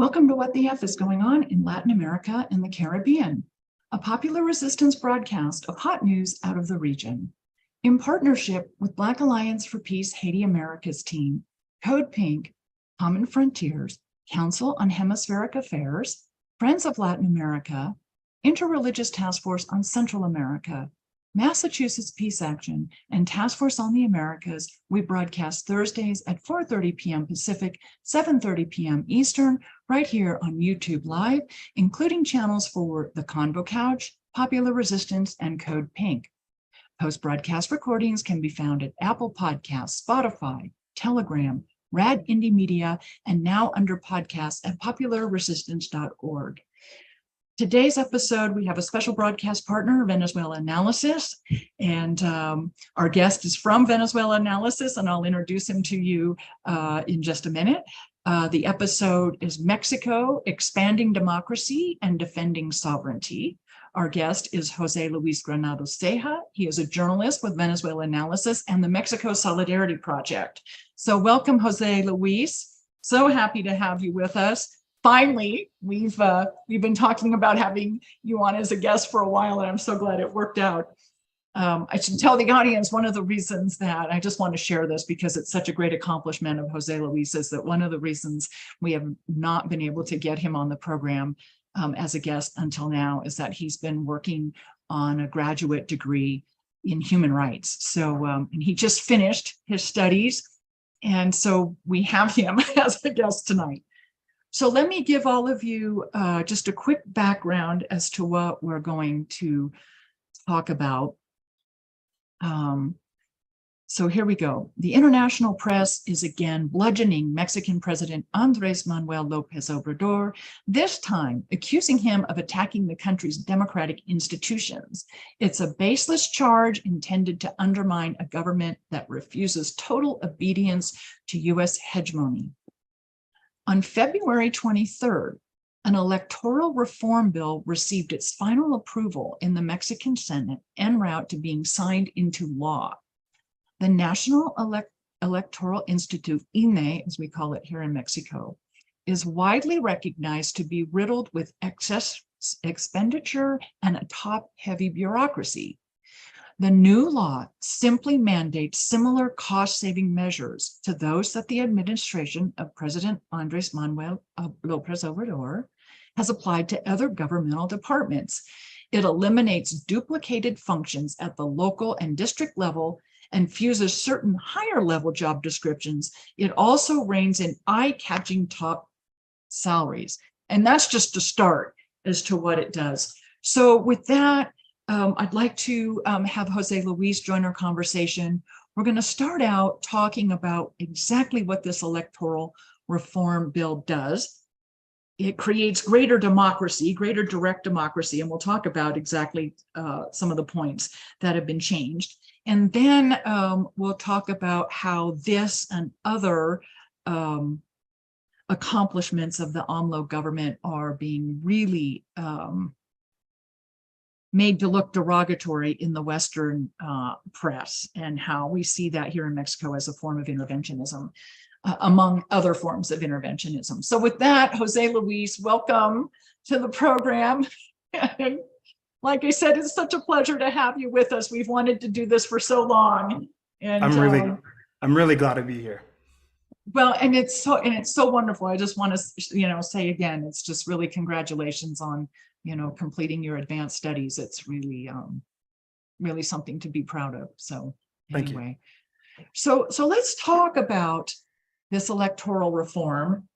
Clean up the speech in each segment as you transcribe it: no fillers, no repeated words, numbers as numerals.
Welcome to What the F is Going On in Latin America and the Caribbean, a popular resistance broadcast of hot news out of the region. In partnership with Black Alliance for Peace Haiti Americas team, Code Pink, Common Frontiers, Council on Hemispheric Affairs, Friends of Latin America, Interreligious Task Force on Central America, Massachusetts Peace Action, and Task Force on the Americas, we broadcast Thursdays at 4:30 p.m. Pacific, 7:30 p.m. Eastern, right here on YouTube Live, including channels for The Convo Couch, Popular Resistance, and Code Pink. Post-broadcast recordings can be found at Apple Podcasts, Spotify, Telegram, Rad Indie Media, and now under podcasts at popularresistance.org. Today's episode, we have a special broadcast partner, Venezuelanalysis, and our guest is from Venezuelanalysis, and I'll introduce him to you in just a minute. The episode is Mexico, Expanding Democracy and Defending Sovereignty. Our guest is José Luis Granados Ceja. He is a journalist with Venezuelanalysis and the Mexico Solidarity Project. So welcome, José Luis. So happy to have you with us. Finally, we've been talking about having you on as a guest for a while, and I'm so glad it worked out. I should tell the audience one of the reasons that I just want to share this because it's such a great accomplishment of José Luis is that one of the reasons we have not been able to get him on the program as a guest until now is that he's been working on a graduate degree in human rights. So, and he just finished his studies, and so we have him as a guest tonight. So let me give all of you just a quick background as to what we're going to talk about. So here we go. The international press is again bludgeoning Mexican President Andrés Manuel López Obrador, this time accusing him of attacking the country's democratic institutions. It's a baseless charge intended to undermine a government that refuses total obedience to U.S. hegemony. On February 23rd, an electoral reform bill received its final approval in the Mexican Senate en route to being signed into law. The National Electoral Institute, INE, as we call it here in Mexico, is widely recognized to be riddled with excess expenditure and a top-heavy bureaucracy. The new law simply mandates similar cost-saving measures to those that the administration of President Andrés Manuel López Obrador has applied to other governmental departments. It eliminates duplicated functions at the local and district level and fuses certain higher-level job descriptions. It also reins in eye-catching top salaries. And that's just a start as to what it does. So with that, I'd like to have José Luis join our conversation. We're going to start out talking about exactly what this electoral reform bill does. It creates greater democracy, greater direct democracy, and we'll talk about exactly some of the points that have been changed. And then we'll talk about how this and other accomplishments of the AMLO government are being really made to look derogatory in the Western press, and how we see that here in Mexico as a form of interventionism, among other forms of interventionism. So with that, José Luis, welcome to the program. And like I said, it's such a pleasure to have you with us. We've wanted to do this for so long. And I'm really glad to be here. Well, and it's so wonderful. I just want to, say again, it's just really congratulations on completing your advanced studies. It's really, really something to be proud of. So anyway, so let's talk about this electoral reform,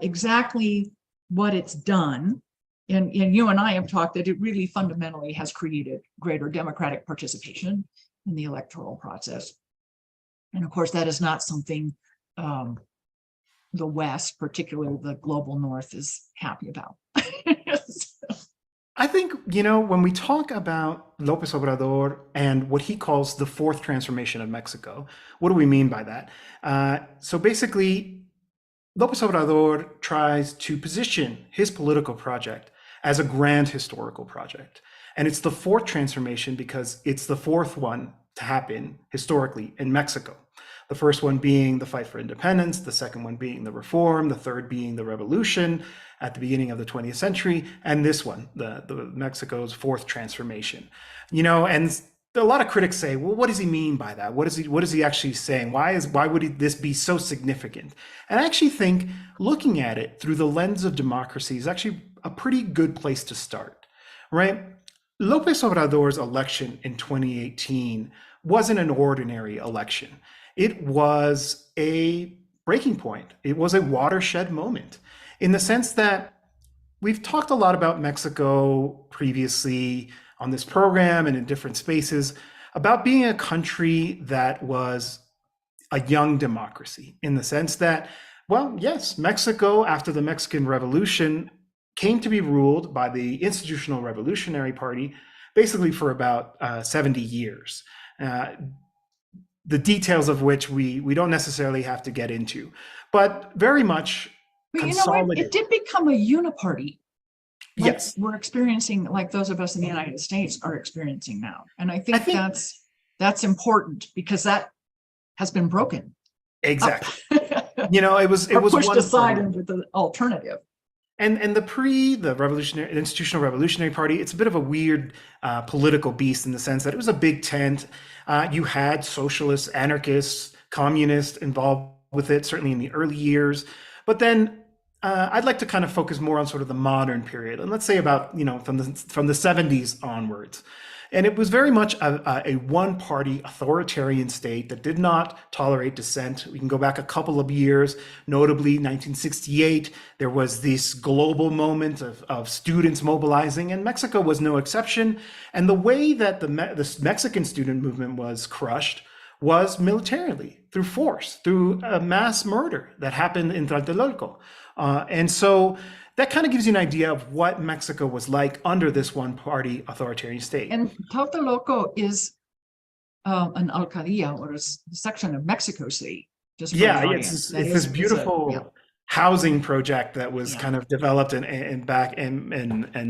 exactly what it's done. And you and I have talked that it really fundamentally has created greater democratic participation in the electoral process. And of course, that is not something the West, particularly the global North, is happy about. I think, when we talk about López Obrador and what he calls the fourth transformation of Mexico, what do we mean by that? So basically, López Obrador tries to position his political project as a grand historical project. And it's the fourth transformation because it's the fourth one to happen historically in Mexico. The first one being the fight for independence, the second one being the reform, the third being the revolution at the beginning of the 20th century, and this one, the Mexico's fourth transformation. And a lot of critics say, well, what does he mean by that? What is he actually saying? Why would this be so significant? And I actually think looking at it through the lens of democracy is actually a pretty good place to start, right? López Obrador's election in 2018 wasn't an ordinary election. It was a breaking point. It was a watershed moment in the sense that we've talked a lot about Mexico previously on this program and in different spaces about being a country that was a young democracy in the sense that, well, yes, Mexico after the Mexican Revolution came to be ruled by the Institutional Revolutionary Party basically for about 70 years. The details of which we don't necessarily have to get into, but very much consolidated. It did become a uniparty. Like yes, we're experiencing, like those of us in the United States are experiencing now. And I think that's important because that has been broken. Exactly. It was pushed one aside into the alternative. And the revolutionary institutional revolutionary party, it's a bit of a weird political beast in the sense that it was a big tent. You had socialists, anarchists, communists involved with it, certainly in the early years. But then I'd like to kind of focus more on sort of the modern period, and let's say about from the 70s onwards. And it was very much a one-party authoritarian state that did not tolerate dissent. We can go back a couple of years, notably 1968. There was this global moment of students mobilizing, and Mexico was no exception. And the way that the Mexican student movement was crushed was militarily, through force, through a mass murder that happened in Tlatelolco. And so that kind of gives you an idea of what Mexico was like under this one-party authoritarian state. And Tlatelolco is an alcaldía, or a section of Mexico City. Just it's this beautiful housing project that was kind of developed back in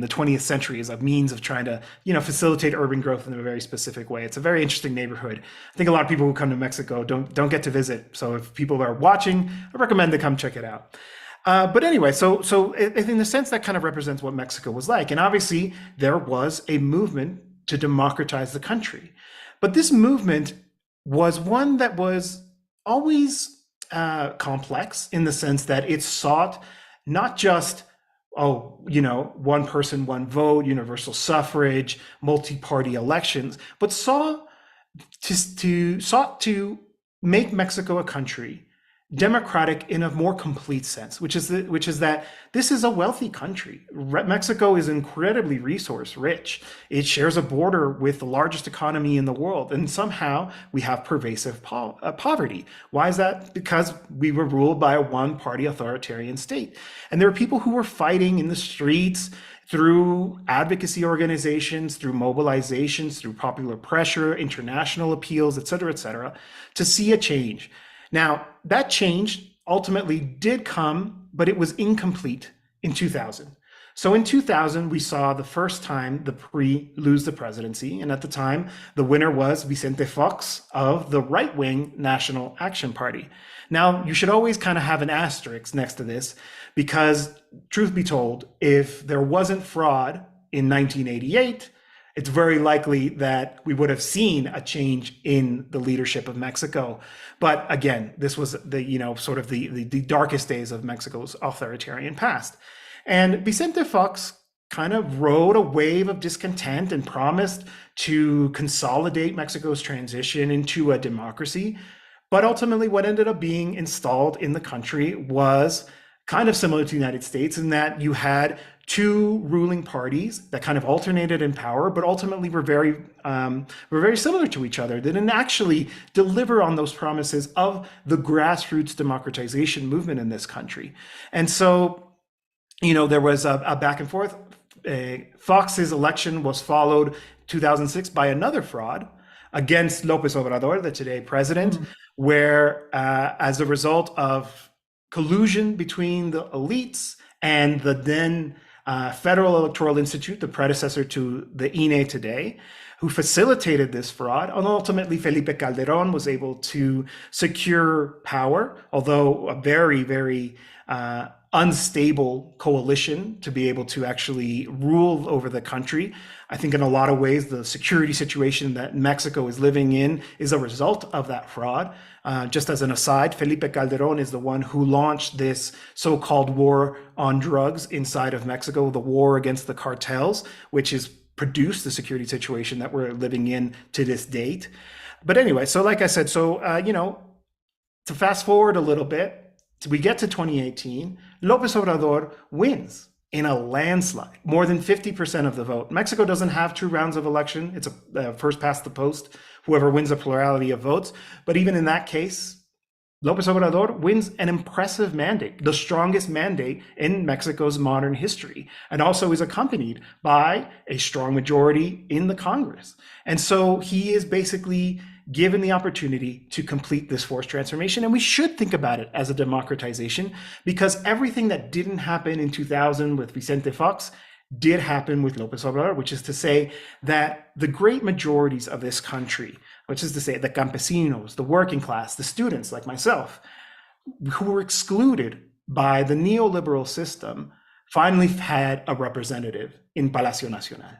the 20th century as a means of trying to facilitate urban growth in a very specific way. It's a very interesting neighborhood. I think a lot of people who come to Mexico don't get to visit. So if people are watching, I recommend to come check it out. But anyway, so in the sense that kind of represents what Mexico was like. And obviously there was a movement to democratize the country. But this movement was one that was always complex in the sense that it sought not just, one person, one vote, universal suffrage, multi-party elections, but sought to make Mexico a country democratic in a more complete sense, which is that this is a wealthy country. Mexico is incredibly resource rich. It shares a border with the largest economy in the world, and somehow we have pervasive poverty. Why is that? Because we were ruled by a one-party authoritarian state, and there are people who were fighting in the streets through advocacy organizations, through mobilizations, through popular pressure, international appeals, et cetera, to see a change. Now, that change ultimately did come, but it was incomplete in 2000. So in 2000, we saw the first time the PRI lose the presidency. And at the time, the winner was Vicente Fox of the right-wing National Action Party. Now, you should always kind of have an asterisk next to this, because truth be told, if there wasn't fraud in 1988, it's very likely that we would have seen a change in the leadership of Mexico. But again, this was the darkest days of Mexico's authoritarian past. And Vicente Fox kind of rode a wave of discontent and promised to consolidate Mexico's transition into a democracy. But ultimately, what ended up being installed in the country was kind of similar to the United States in that you had two ruling parties that kind of alternated in power, but ultimately were very similar to each other. They didn't actually deliver on those promises of the grassroots democratization movement in this country. And so, there was a back and forth. Fox's election was followed 2006 by another fraud against López Obrador, the today president, where as a result of collusion between the elites and the then Federal Electoral Institute, the predecessor to the INE today, who facilitated this fraud. And ultimately, Felipe Calderon was able to secure power, although a very, very unstable coalition to be able to actually rule over the country. I think in a lot of ways, the security situation that Mexico is living in is a result of that fraud. Just as an aside, Felipe Calderon is the one who launched this so-called war on drugs inside of Mexico, the war against the cartels, which has produced the security situation that we're living in to this date. But anyway, so like I said, to fast forward a little bit, we get to 2018, López Obrador wins in a landslide, more than 50% of the vote. Mexico doesn't have 2 rounds of election. It's a first past the post, whoever wins a plurality of votes. But even in that case, López Obrador wins an impressive mandate, the strongest mandate in Mexico's modern history, and also is accompanied by a strong majority in the Congress. And so he is basically given the opportunity to complete this forced transformation. And we should think about it as a democratization, because everything that didn't happen in 2000 with Vicente Fox did happen with López Obrador, which is to say that the great majorities of this country, which is to say the campesinos, the working class, the students like myself, who were excluded by the neoliberal system, finally had a representative in Palacio Nacional,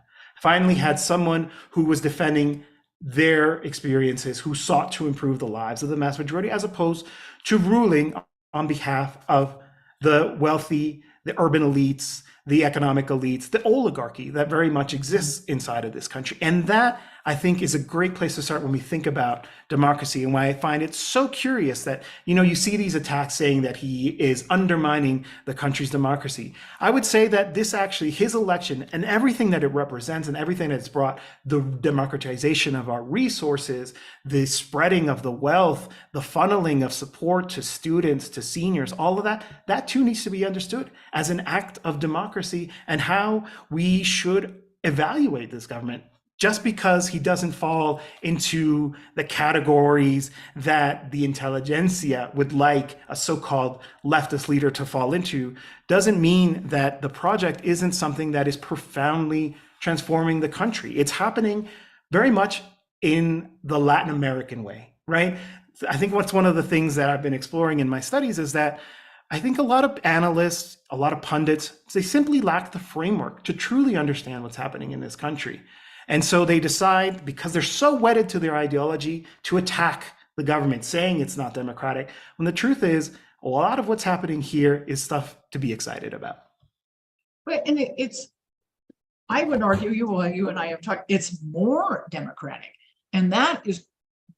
finally had someone who was defending their experiences, who sought to improve the lives of the mass majority, as opposed to ruling on behalf of the wealthy, the urban elites, the economic elites, the oligarchy that very much exists inside of this country. And that, I think, is a great place to start when we think about democracy, and why I find it so curious that, you see these attacks saying that he is undermining the country's democracy. I would say that this actually, his election and everything that it represents and everything that's brought, the democratization of our resources, the spreading of the wealth, the funneling of support to students, to seniors, all of that too needs to be understood as an act of democracy, and how we should evaluate this government. Just because he doesn't fall into the categories that the intelligentsia would like a so-called leftist leader to fall into, doesn't mean that the project isn't something that is profoundly transforming the country. It's happening very much in the Latin American way, right? I think what's one of the things that I've been exploring in my studies is that I think a lot of analysts, a lot of pundits, they simply lack the framework to truly understand what's happening in this country. And so they decide, because they're so wedded to their ideology, to attack the government, saying it's not democratic, when the truth is, a lot of what's happening here is stuff to be excited about. But and I would argue, you and I have talked, it's more democratic. And that is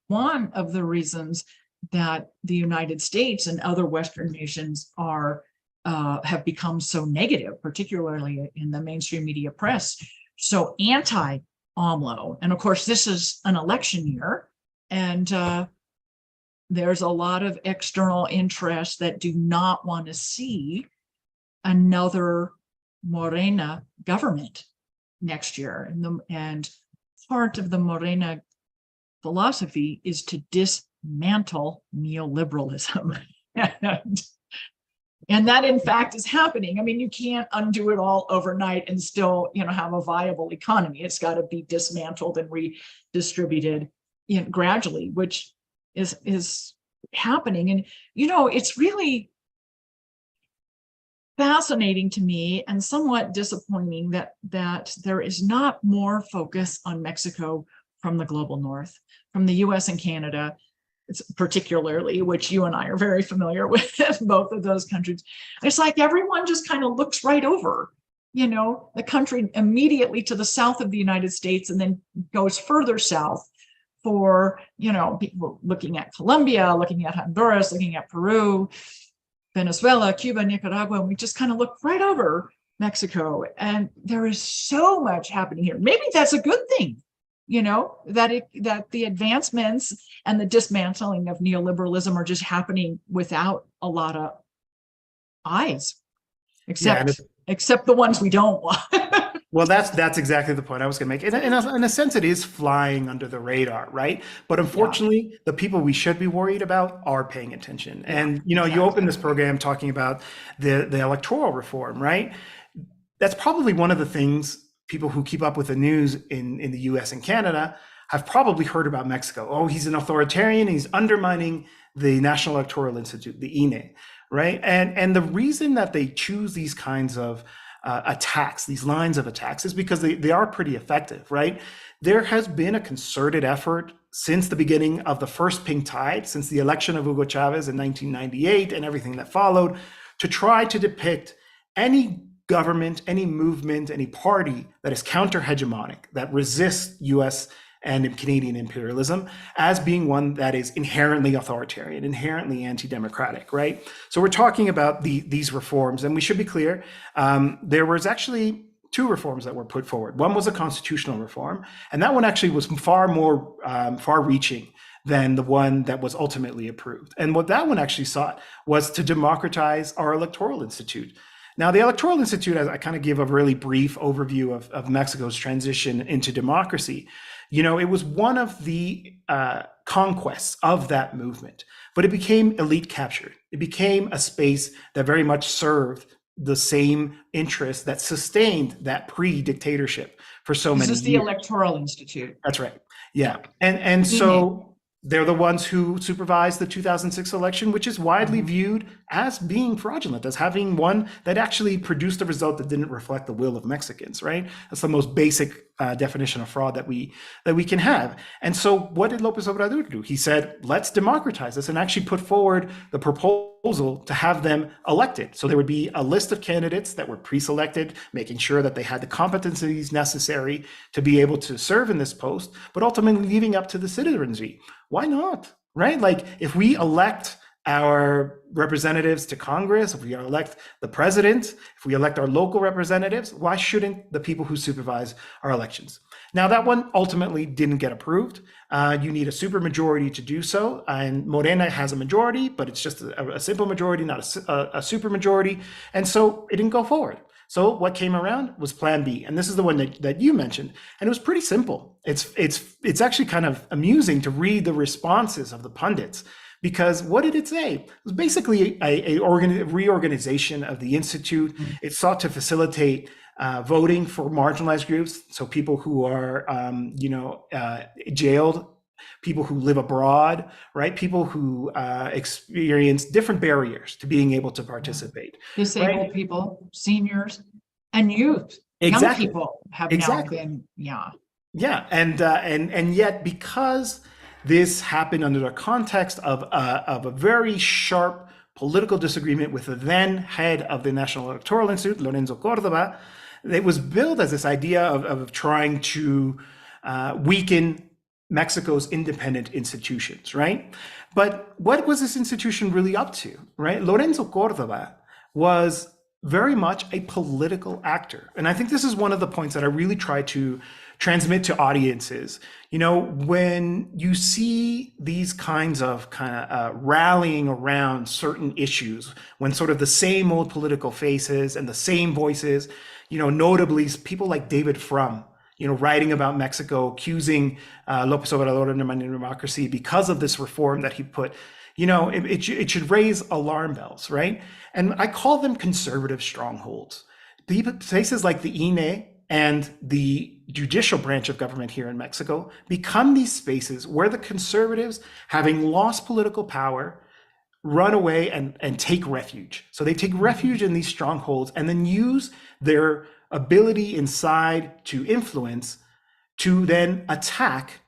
one of the reasons that the United States and other Western nations have become so negative, particularly in the mainstream media press, so anti-AMLO. And of course, this is an election year, and there's a lot of external interests that do not want to see another Morena government next year. And part of the Morena philosophy is to dismantle neoliberalism. And that, in fact, is happening. I mean, you can't undo it all overnight and still, have a viable economy. It's got to be dismantled and redistributed gradually, which is happening. And, it's really fascinating to me and somewhat disappointing that there is not more focus on Mexico from the global north, from the US and Canada, particularly, which you and I are very familiar with, both of those countries. It's like everyone just kind of looks right over, the country immediately to the south of the United States, and then goes further south for, people looking at Colombia, looking at Honduras, looking at Peru, Venezuela, Cuba, Nicaragua, and we just kind of look right over Mexico. And there is so much happening here. Maybe that's a good thing. That the advancements and the dismantling of neoliberalism are just happening without a lot of eyes, except the ones we don't want. Well, that's exactly the point I was going to make. In a sense, it is flying under the radar, right? But unfortunately, the people we should be worried about are paying attention. And, you open this program talking about the electoral reform, right? that's probably one of the things people who keep up with the news in the US and Canada have probably heard about Mexico. Oh, he's an authoritarian, he's undermining the National Electoral Institute, the INE, right? And the reason that they choose these kinds of attacks, these lines of attacks, is because they are pretty effective, right? There has been a concerted effort since the beginning of the first pink tide, since the election of Hugo Chavez in 1998 and everything that followed, to try to depict any government, any movement, any party that is counter-hegemonic, that resists US and Canadian imperialism, as being one that is inherently authoritarian, inherently anti-democratic, right? So we're talking about these reforms, and we should be clear, there was actually two reforms that were put forward. One was a constitutional reform, and that one actually was far more far-reaching than the one that was ultimately approved. And what that one actually sought was to democratize our electoral institute. Now, the Electoral Institute, as I kind of give a really brief overview of Mexico's transition into democracy, it was one of the conquests of that movement, but it became elite captured. It became a space that very much served the same interests that sustained that pre-dictatorship for so many years. This is the Electoral Institute. That's right. Yeah. And so they're the ones who supervised the 2006 election, which is widely viewed as being fraudulent, as having one that actually produced a result that didn't reflect the will of Mexicans, right? That's the most basic definition of fraud that we can have. And so what did López Obrador do? He said, let's democratize this, and actually put forward the proposal to have them elected. So there would be a list of candidates that were pre-selected, making sure that they had the competencies necessary to be able to serve in this post, but ultimately leaving up to the citizenry. Why not, right? Like, if we elect our representatives to Congress, if we elect the president, if we elect our local representatives, why shouldn't the people who supervise our elections? Now, that one ultimately didn't get approved. You need a supermajority to do so, and Morena has a majority, but it's just a simple majority, not a supermajority, and so it didn't go forward. So what came around was Plan B, and this is the one that you mentioned, and it was pretty simple. It's actually kind of amusing to read the responses of the pundits, because what did it say? It was basically a reorganization of the institute. It sought to facilitate voting for marginalized groups, so people who are jailed, people who live abroad, right? People who experience different barriers to being able to participate. Disabled right? people, seniors, and youth. Exactly. Young people have now been, Yeah, and yet, because this happened under the context of a very sharp political disagreement with the then head of the National Electoral Institute, Lorenzo Córdoba, it was billed as this idea of trying to weaken Mexico's independent institutions, right? But what was this institution really up to, right? Lorenzo Córdoba was very much a political actor. And I think this is one of the points that I really try to transmit to audiences. When you see these kinds of rallying around certain issues, when sort of the same old political faces and the same voices, notably people like David Frum, writing about Mexico, accusing López Obrador of undermining democracy because of this reform that he put, it should raise alarm bells, right? And I call them conservative strongholds. Places like the INE and the judicial branch of government here in Mexico become these spaces where the conservatives, having lost political power, run away and take refuge. So they take refuge in these strongholds and then use their ability inside to influence to then attack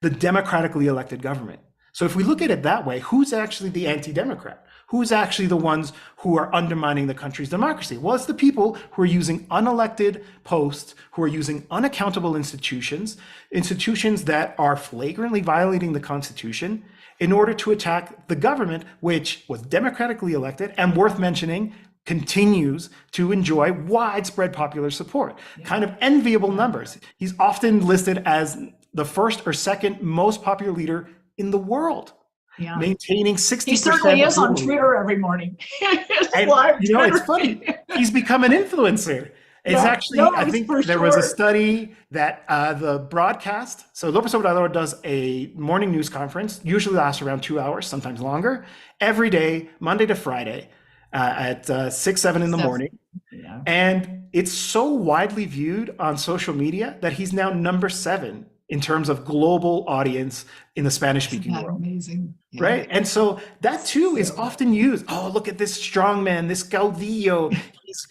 the democratically elected government. So if we look at it that way, who's actually the anti-democrat? Who's actually the ones who are undermining the country's democracy? Well, it's the people who are using unelected posts, who are using unaccountable institutions that are flagrantly violating the Constitution in order to attack the government, which was democratically elected and, worth mentioning, continues to enjoy widespread popular support, kind of enviable numbers. He's often listed as the first or second most popular leader in the world, maintaining 60%. He certainly is on Twitter every morning. It's funny. He's become an influencer. It's I think there was a study that the broadcast, so López Obrador does a morning news conference, usually lasts around 2 hours, sometimes longer, every day, Monday to Friday, at 6, 7 in the morning. Yeah. And it's so widely viewed on social media that he's now number 7 in terms of global audience in the Spanish Isn't speaking that world. amazing? Yeah. Right. And so that too is So, often used. Oh, look at this strongman, this caudillo. He's,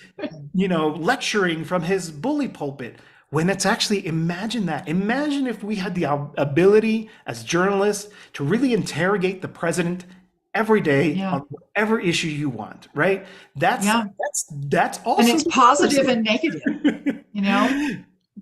lecturing from his bully pulpit. When it's actually, imagine that. Imagine if we had the ability as journalists to really interrogate the president every day yeah. on whatever issue you want, right? That's Yeah. that's And also it's positive and negative, you know,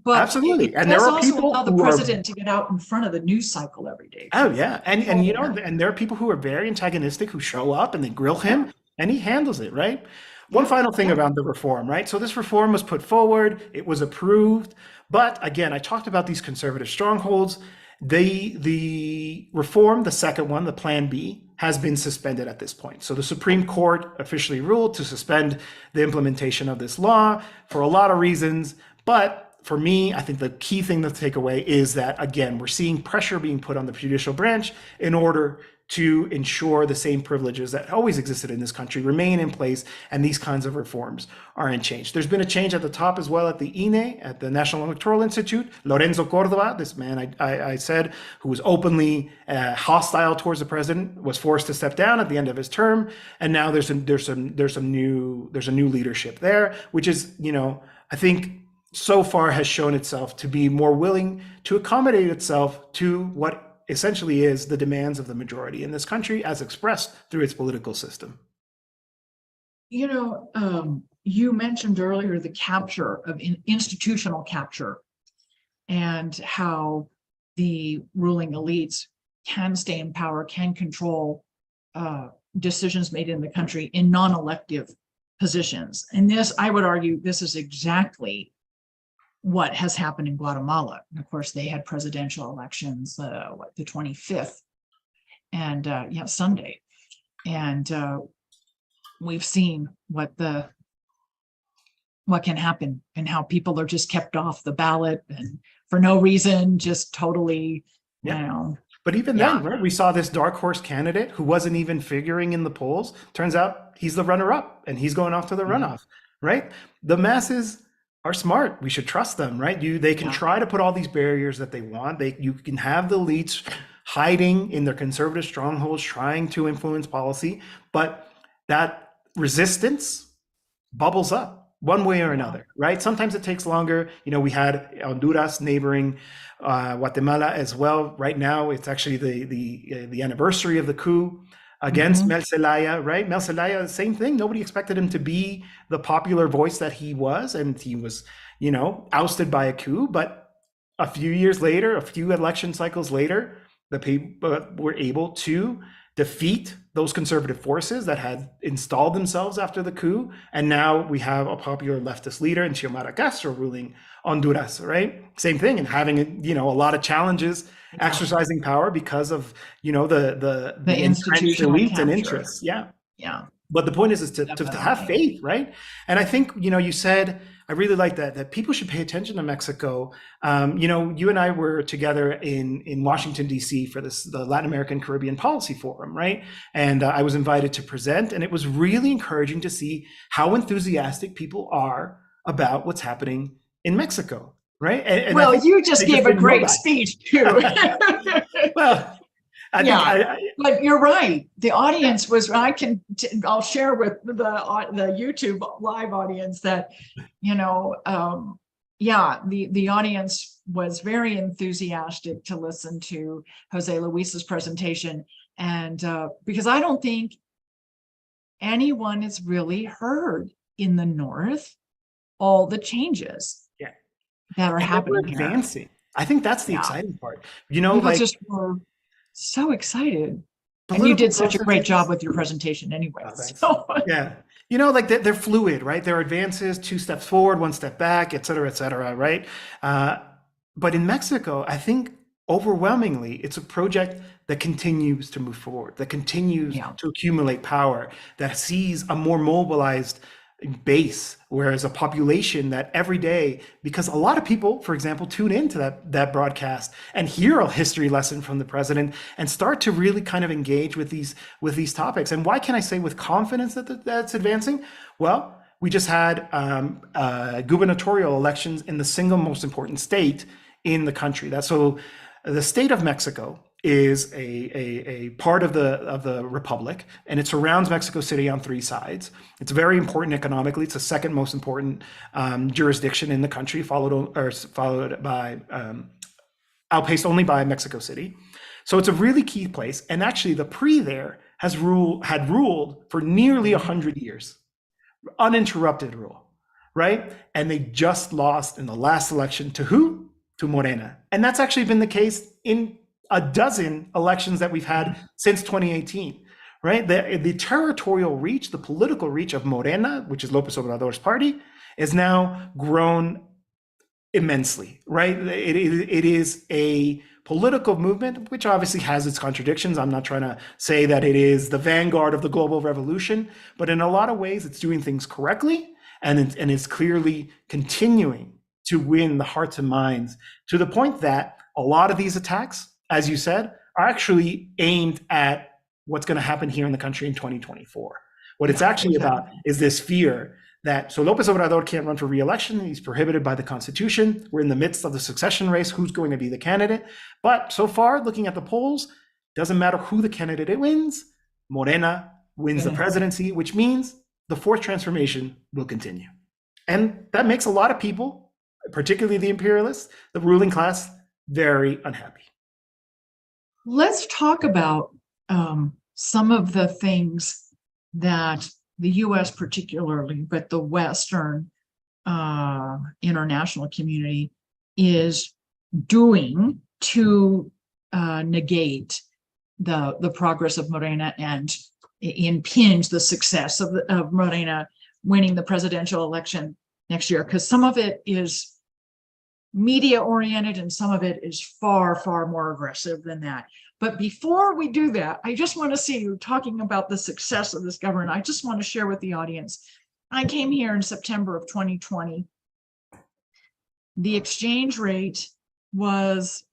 but Absolutely. it And there does are also people allow the who are president to get out in front of the news cycle every day. Oh Too. yeah, and there are people who are very antagonistic who show up and they grill Yeah. him, and he handles it, right? One Yeah. final thing Yeah. about the reform, right? So this reform was put forward, it was approved, but again, I talked about these conservative strongholds. The reform, the second one, the Plan B, has been suspended at this point. So the Supreme Court officially ruled to suspend the implementation of this law for a lot of reasons, but for me, I think the key thing to take away is that, again, we're seeing pressure being put on the judicial branch in order to ensure the same privileges that always existed in this country remain in place, and these kinds of reforms aren't changed. There's been a change at the top as well at the INE, at the National Electoral Institute. Lorenzo Cordova, this man I said, who was openly hostile towards the president, was forced to step down at the end of his term, and now there's a new leadership there, which is, I think, so far has shown itself to be more willing to accommodate itself to what essentially is the demands of the majority in this country as expressed through its political system. You mentioned earlier the capture of institutional capture and how the ruling elites can stay in power, can control decisions made in the country in non-elective positions. And this, I would argue, this is exactly what has happened in Guatemala. And of course, they had presidential elections, the 25th, and Sunday. And we've seen what can happen and how people are just kept off the ballot and for no reason, just totally, But even then, right, we saw this dark horse candidate who wasn't even figuring in the polls. Turns out he's the runner-up and he's going off to the runoff, right? The masses are smart. We should trust them, right? They can try to put all these barriers that they want. You can have the elites hiding in their conservative strongholds, trying to influence policy, but that resistance bubbles up one way or another, right? Sometimes it takes longer. We had Honduras neighboring Guatemala as well. Right now, it's actually the anniversary of the coup against Mel Zelaya, right? Mel Zelaya, same thing. Nobody expected him to be the popular voice that he was, and he was, ousted by a coup. But a few years later, a few election cycles later, the people were able to defeat those conservative forces that had installed themselves after the coup. And now we have a popular leftist leader in Xiomara Castro ruling Honduras, right? Same thing, and having, a lot of challenges exercising power because of, the institutional elites capture. and interests. Yeah. But the point is to have faith, right? And I think, you said, I really like that people should pay attention to Mexico. You and I were together in Washington, D.C. for the Latin American Caribbean Policy Forum, right? And I was invited to present, and it was really encouraging to see how enthusiastic people are about what's happening in Mexico, right? And well, you just gave a great speech too. Well, but you're right. The audience was. I'll share with the YouTube live audience that, the audience was very enthusiastic to listen to Jose Luis's presentation, and because I don't think anyone has really heard in the North all the changes that are happening here. Advancing. I think that's the exciting part. People just were so excited. And you did such a great job with your presentation anyway. Yeah. They're fluid, right? There are advances, 2 steps forward, 1 step back, et cetera, right? But in Mexico, I think overwhelmingly, it's a project that continues to move forward, that continues to accumulate power, that sees a more mobilized base, whereas a population that every day, because a lot of people, for example, tune into that broadcast and hear a history lesson from the president and start to really kind of engage with these topics. And why can I say with confidence that that's advancing? Well, We just had gubernatorial elections in the single most important state in the country. So the state of Mexico is a part of the republic, and it surrounds Mexico City on three sides. It's very important economically. It's the second most important jurisdiction in the country, outpaced only by Mexico City. So it's a really key place. And actually, the PRI there had ruled for nearly 100 years, uninterrupted rule, right? And they just lost in the last election to who? To Morena. And that's actually been the case in a dozen elections that we've had since 2018, right? The territorial reach, the political reach of Morena, which is López Obrador's party, is now grown immensely, right? It is a political movement, which obviously has its contradictions. I'm not trying to say that it is the vanguard of the global revolution, but in a lot of ways, it's doing things correctly, and it's clearly continuing to win the hearts and minds, to the point that a lot of these attacks, as you said, are actually aimed at what's going to happen here in the country in 2024. What it's actually about is this fear that, so López Obrador can't run for re-election. He's prohibited by the Constitution. We're in the midst of the succession race. Who's going to be the candidate? But so far, looking at the polls, doesn't matter who the candidate wins, Morena wins the presidency, which means the fourth transformation will continue. And that makes a lot of people, particularly the imperialists, the ruling class, very unhappy. Let's talk about some of the things that the US particularly, but the Western international community is doing to negate the progress of Morena and impinge the success of Morena winning the presidential election next year, because some of it is media oriented and some of it is far, far more aggressive than that. But before we do that, I just want to see you talking about the success of this government. I just want to share with the audience. I came here in September of 2020. The exchange rate was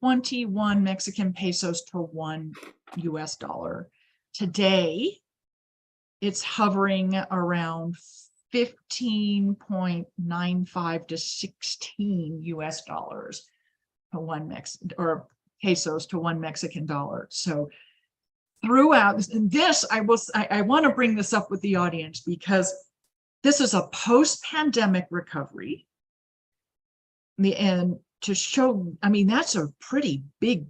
21 Mexican pesos to $1 US. Today, it's hovering around 15.95 to 16 US dollars to pesos to $1 Mexican. So throughout this, I want to bring this up with the audience because this is a post-pandemic recovery. And to show, I mean, that's a pretty big,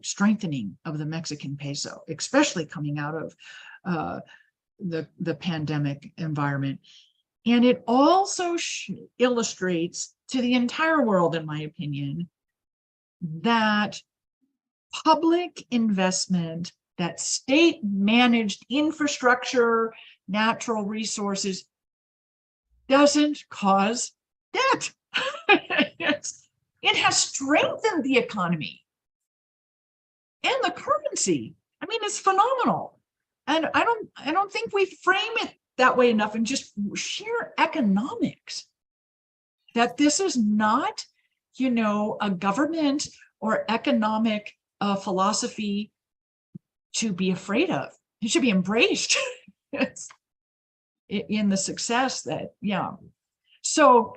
strengthening of the Mexican peso, especially coming out of the pandemic environment. And it also illustrates to the entire world, in my opinion, that public investment, that state-managed infrastructure, natural resources, doesn't cause debt. It has strengthened the economy and the currency. I mean, it's phenomenal. And I don't think we frame it that way enough, and just sheer economics, that this is not, a government or economic philosophy to be afraid of. It should be embraced in the success that, So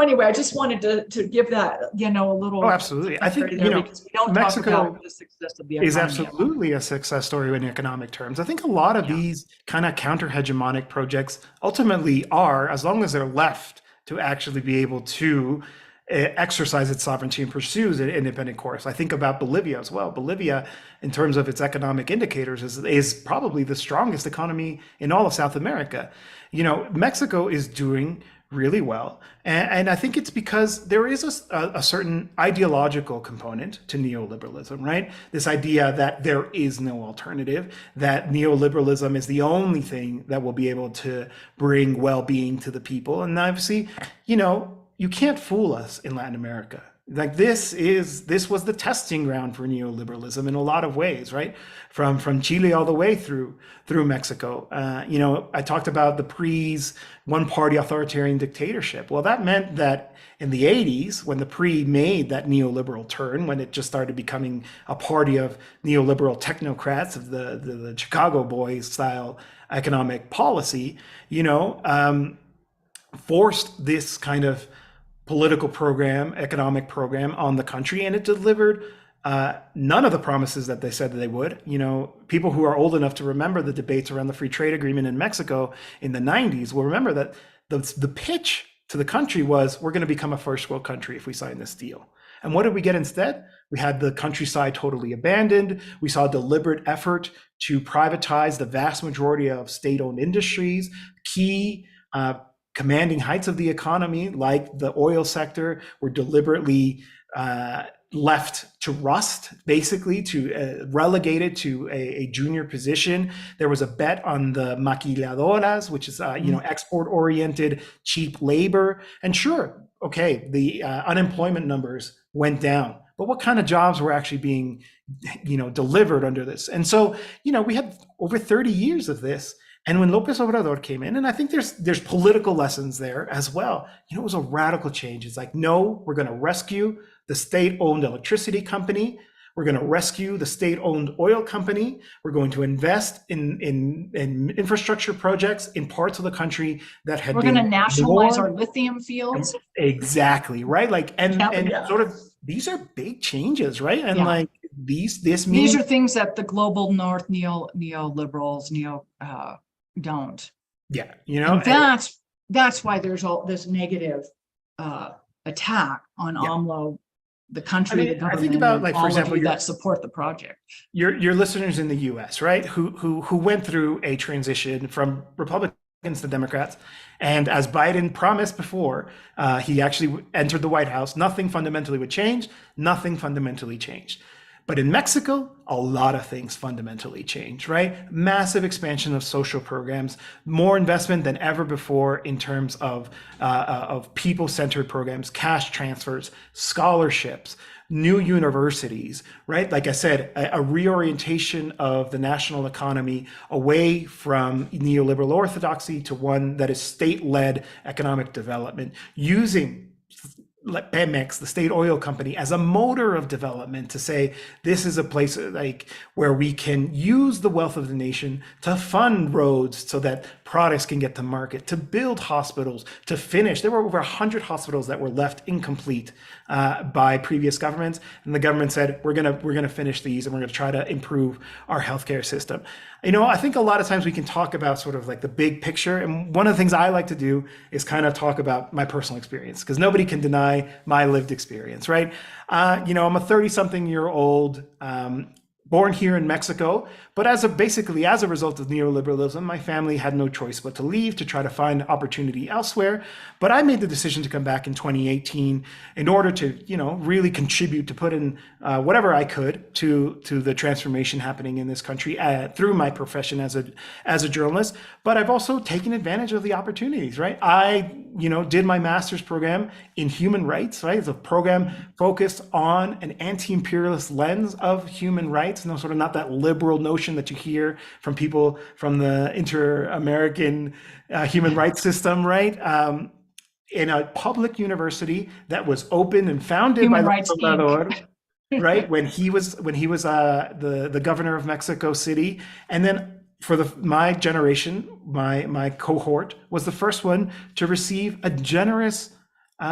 anyway, I just wanted to give that, a little. Oh, absolutely. I think, because we don't Mexico talk about the success of the economy. is absolutely a success story in economic terms. I think a lot of these kind of counter-hegemonic projects ultimately are, as long as they're left to actually be able to exercise its sovereignty and pursues an independent course. I think about Bolivia as well. Bolivia, in terms of its economic indicators, is probably the strongest economy in all of South America. Mexico is doing really well. And I think it's because there is a certain ideological component to neoliberalism, right? This idea that there is no alternative, that neoliberalism is the only thing that will be able to bring well-being to the people. And obviously, you can't fool us in Latin America. Like this was the testing ground for neoliberalism in a lot of ways, right? From Chile all the way through Mexico. I talked about the PRI's one-party authoritarian dictatorship. Well, that meant that in the 80s, when the PRI made that neoliberal turn, when it just started becoming a party of neoliberal technocrats of the Chicago Boys style economic policy, forced this kind of political program, economic program on the country, and it delivered none of the promises that they said that they would. People who are old enough to remember the debates around the free trade agreement in Mexico in the 90s will remember that the pitch to the country was, we're going to become a first world country if we sign this deal. And what did we get instead? We had the countryside totally abandoned. We saw a deliberate effort to privatize the vast majority of state-owned industries, key commanding heights of the economy, like the oil sector, were deliberately left to rust, basically to relegated to a junior position. There was a bet on the maquiladoras, which is export-oriented, cheap labor. And sure, okay, the unemployment numbers went down, but what kind of jobs were actually being, delivered under this? And so, we had over 30 years of this. And when López Obrador came in, and I think there's political lessons there as well, it was a radical change. It's like, no, we're going to rescue the state-owned electricity company. We're going to rescue the state-owned oil company. We're going to invest in infrastructure projects in parts of the country that had We're been going to nationalize more, our lithium fields. Exactly, right? Like, and Yeah. sort of, these are big changes, right? And Yeah. like these means, These are things that the global North neoliberals don't. Yeah, and that's why there's all this negative attack on AMLO, the country, the government, I think about, like, for all example, of you that support the project. Your listeners in the U.S., right, who went through a transition from Republicans to Democrats, and as Biden promised before, he actually entered the White House, nothing fundamentally would change. Nothing fundamentally changed. But in Mexico, a lot of things fundamentally changed, right? Massive expansion of social programs, more investment than ever before in terms of people-centered programs, cash transfers, scholarships, new universities, right? Like I said, a reorientation of the national economy away from neoliberal orthodoxy to one that is state-led economic development, using Pemex, the state oil company, as a motor of development to say, this is a place like where we can use the wealth of the nation to fund roads so that products can get to market, to build hospitals, to finish. There were over 100 hospitals that were left incomplete by previous governments, and the government said, we're gonna finish these, and we're gonna try to improve our healthcare system. I think a lot of times we can talk about sort of like the big picture, and one of the things I like to do is kind of talk about my personal experience, because nobody can deny my lived experience, right? I'm a 30-something-year-old, born here in Mexico, but basically as a result of neoliberalism, my family had no choice but to leave to try to find opportunity elsewhere. But I made the decision to come back in 2018 in order to, really contribute, to put in whatever I could to the transformation happening in this country through my profession as a journalist. But I've also taken advantage of the opportunities, right? I did my master's program in human rights, right? It's a program focused on an anti-imperialist lens of human rights, sort of not that liberal notion that you hear from people from the inter-American human rights system, right? In a public university that was open and founded by López Obrador, right? When he was the governor of Mexico City, and then for my generation, my cohort was the first one to receive a generous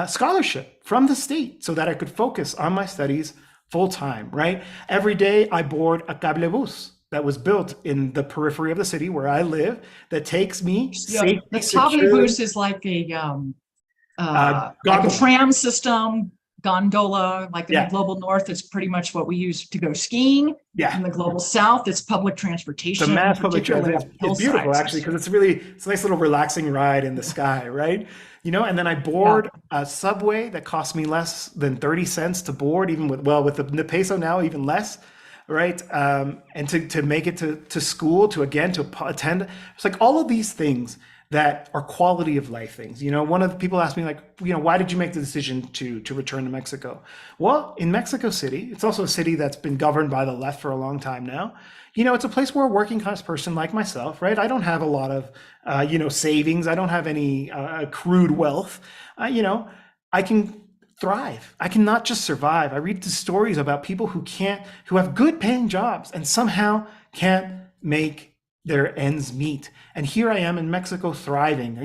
scholarship from the state so that I could focus on my studies full time, right? Every day I board a cablebus that was built in the periphery of the city where I live that takes me safely. The cablebus is like a tram system, gondola, like in the global north, it's pretty much what we use to go skiing. Yeah. In the global south, it's public transportation. The mass public transportation. It's beautiful, actually, because it's a nice little relaxing ride in the sky, right? And then I board a subway that cost me less than 30 cents to board, even with the peso now, even less, right? And to make it to school, to attend. It's like all of these things that are quality of life things. One of the people asked me, like, why did you make the decision to return to Mexico? Well, in Mexico City, it's also a city that's been governed by the left for a long time now. It's a place where a working class person like myself, right? I don't have a lot of, savings. I don't have any accrued wealth. I can thrive. I can not just survive. I read the stories about people who have good paying jobs and somehow can't make their ends meet. And here I am in Mexico thriving,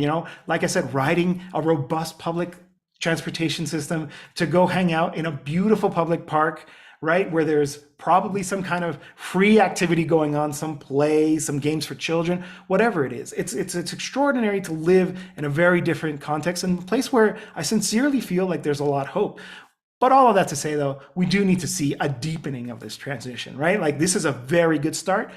like I said, riding a robust public transportation system to go hang out in a beautiful public park, right? Where there's probably some kind of free activity going on, some play, some games for children, whatever it is. It's extraordinary to live in a very different context and a place where I sincerely feel like there's a lot of hope. But all of that to say, though, we do need to see a deepening of this transition, right? Like, this is a very good start.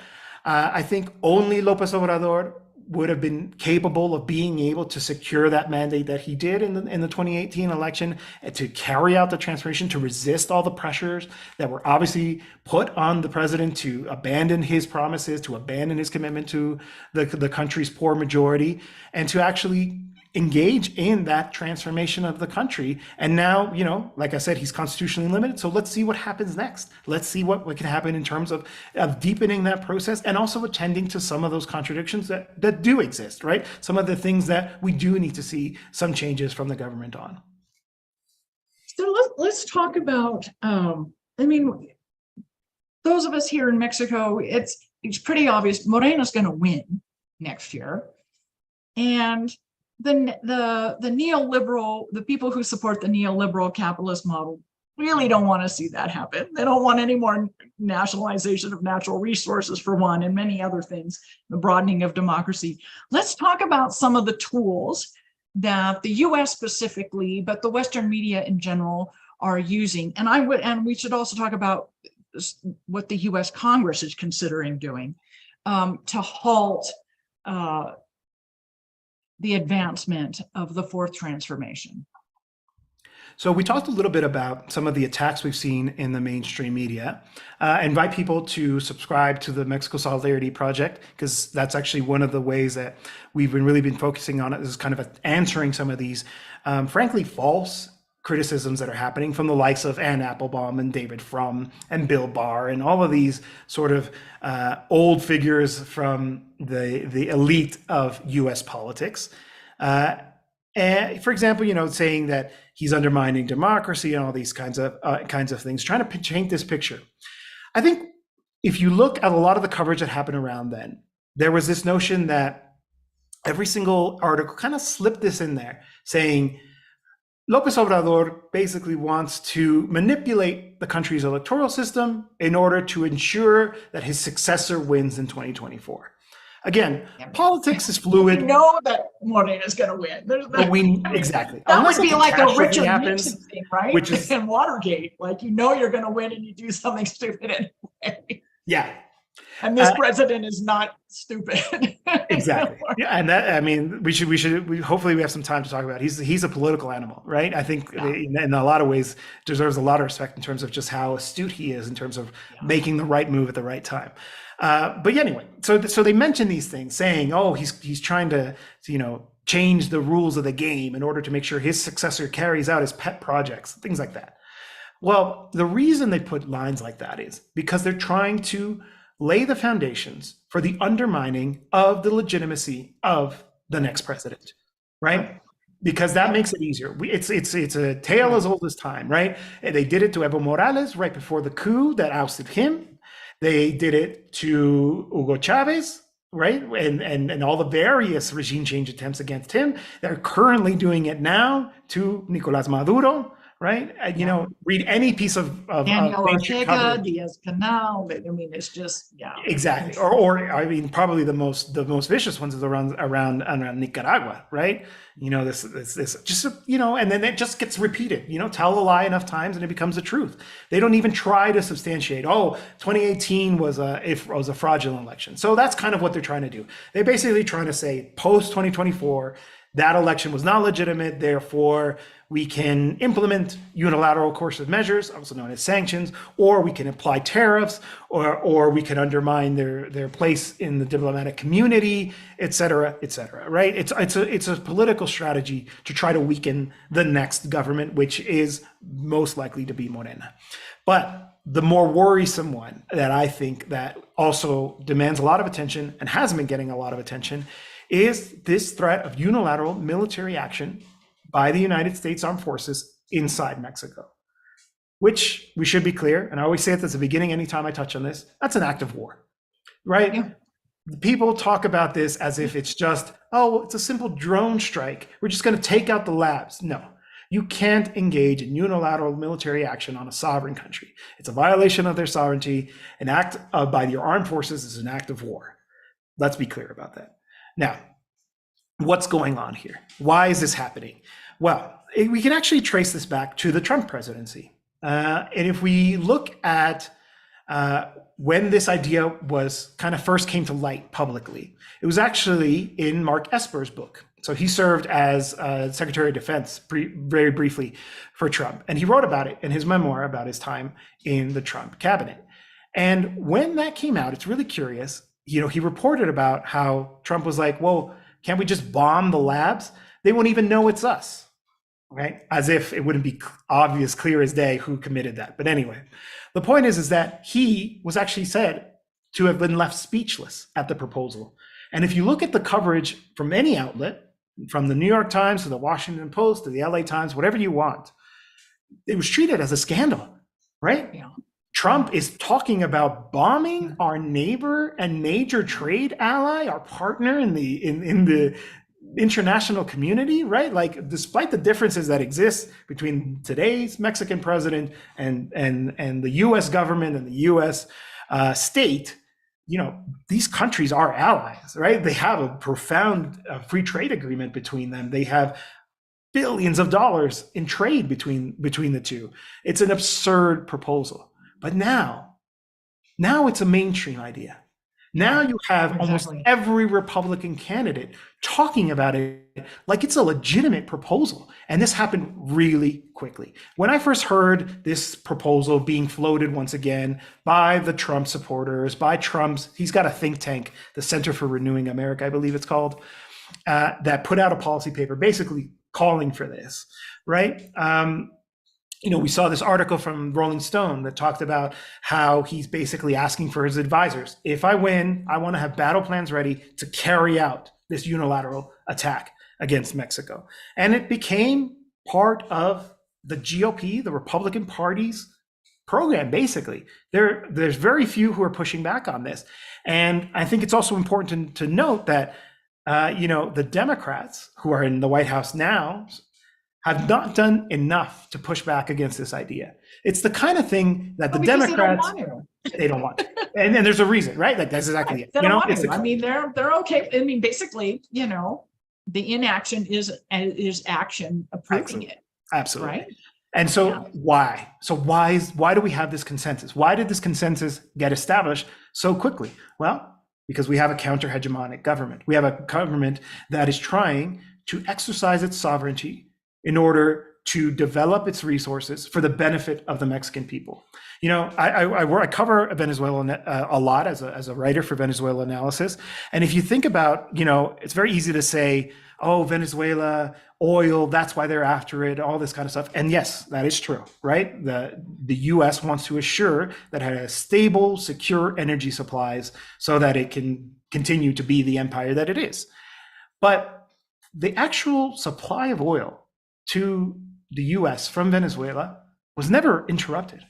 I think only López Obrador would have been capable of being able to secure that mandate that he did in the 2018 election, and to carry out the transformation, to resist all the pressures that were obviously put on the president to abandon his promises, to abandon his commitment to the country's poor majority, and to actually engage in that transformation of the country. And now, like I said, he's constitutionally limited. So let's see what happens next. Let's see what can happen in terms of deepening that process, and also attending to some of those contradictions that do exist, right? Some of the things that we do need to see some changes from the government on. So let's talk about, those of us here in Mexico, it's pretty obvious Moreno's going to win next year. And the neoliberal, the people who support the neoliberal capitalist model really don't want to see that happen. They don't want any more nationalization of natural resources, for one, and many other things, the broadening of democracy. Let's talk about some of the tools that the US specifically, but the Western media in general, are using. And we should also talk about what the US Congress is considering doing to halt the advancement of the fourth transformation. So we talked a little bit about some of the attacks we've seen in the mainstream media. I invite people to subscribe to the Mexico Solidarity Project, because that's actually one of the ways that we've really been focusing on it, is kind of answering some of these, frankly, false criticisms that are happening from the likes of Anne Applebaum and David Frum and Bill Barr and all of these sort of old figures from the elite of US politics. And for example, saying that he's undermining democracy and all these kinds of things, trying to paint this picture. I think if you look at a lot of the coverage that happened around then, there was this notion that every single article kind of slipped this in there, saying López Obrador basically wants to manipulate the country's electoral system in order to ensure that his successor wins in 2024. Again, politics is fluid. We know that Moreno is going to win. Exactly. That would be like a Richard happens, Nixon thing, right? Which is in Watergate, like you're going to win and you do something stupid anyway. Yeah. And this president is not stupid. Exactly. Yeah, and that, we hopefully we have some time to talk about it. He's a political animal, right? I think in a lot of ways deserves a lot of respect in terms of just how astute he is in terms of making the right move at the right time. But anyway, so they mention these things, saying, oh, he's trying to change the rules of the game in order to make sure his successor carries out his pet projects, things like that. Well, the reason they put lines like that is because they're trying to lay the foundations for the undermining of the legitimacy of the next president, right? Because that makes it easier. It's a tale as old as time, right? And they did it to Evo Morales right before the coup that ousted him. They did it to Hugo Chavez, right? And all the various regime change attempts against him. They're currently doing it now to Nicolás Maduro, right? Read any piece of Daniel Ortega, Diaz-Canal. It's just, exactly. Or probably the most vicious ones is around Nicaragua, right? This just and then it just gets repeated. Tell a lie enough times and it becomes the truth. They don't even try to substantiate. 2018 was a fraudulent election. So that's kind of what they're trying to do. They're basically trying to say post 2024. that election was not legitimate, therefore we can implement unilateral coercive measures, also known as sanctions, or we can apply tariffs, or we can undermine their place in the diplomatic community, et cetera, right? It's a political strategy to try to weaken the next government, which is most likely to be Morena. But the more worrisome one that I think that also demands a lot of attention and has been getting a lot of attention is this threat of unilateral military action by the United States Armed Forces inside Mexico, which we should be clear, and I always say it at the beginning anytime I touch on this, that's an act of war, right? Yeah. People talk about this as if it's just, oh, it's a simple drone strike. We're just going to take out the labs. No, you can't engage in unilateral military action on a sovereign country. It's a violation of their sovereignty. An act by your armed forces is an act of war. Let's be clear about that. Now, what's going on here? Why is this happening? Well, we can actually trace this back to the Trump presidency. And if we look at when this idea was kind of first came to light publicly, it was actually in Mark Esper's book. So he served as Secretary of Defense very briefly for Trump. And he wrote about it in his memoir about his time in the Trump cabinet. And when that came out, it's really curious. You know, he reported about how Trump was like, well, can't we just bomb the labs? They won't even know it's us, right? As if it wouldn't be obvious, clear as day who committed that. But anyway, the point is that he was actually said to have been left speechless at the proposal. And if you look at the coverage from any outlet, from the New York Times to the Washington Post to the LA Times, whatever you want, it was treated as a scandal, right? Yeah. Trump is talking about bombing our neighbor and major trade ally, our partner in the international community, right? Like, despite the differences that exist between today's Mexican president and the U.S. government and the U.S. State, you know, these countries are allies, right? They have a profound free trade agreement between them. They have billions of dollars in trade between the two. It's an absurd proposal. But now it's a mainstream idea. Now you have almost every Republican candidate talking about it like it's a legitimate proposal. And this happened really quickly. When I first heard this proposal being floated once again by the Trump supporters, he's got a think tank, the Center for Renewing America, I believe it's called, that put out a policy paper basically calling for this, right? You know, we saw this article from Rolling Stone that talked about how he's basically asking for his advisors. If I win, I want to have battle plans ready to carry out this unilateral attack against Mexico. And it became part of the GOP, the Republican Party's program, basically. There's very few who are pushing back on this. And I think it's also important to note that, you know, the Democrats who are in the White House now have not done enough to push back against this idea. It's the kind of thing that the Democrats, they don't want to. And there's a reason, right? Like, that's exactly it. They don't want to. I mean, they're okay. I mean, basically, you know, the inaction is action approving it. Absolutely. Right? And so why? So why do we have this consensus? Why did this consensus get established so quickly? Well, because we have a counter-hegemonic government. We have a government that is trying to exercise its sovereignty in order to develop its resources for the benefit of the Mexican people. You know, I cover Venezuela a lot as a writer for Venezuelanalysis. And if you think about, you know, it's very easy to say, oh, Venezuela, oil, that's why they're after it, all this kind of stuff. And yes, that is true, right? The US wants to assure that it has stable, secure energy supplies so that it can continue to be the empire that it is. But the actual supply of oil to the US from Venezuela was never interrupted.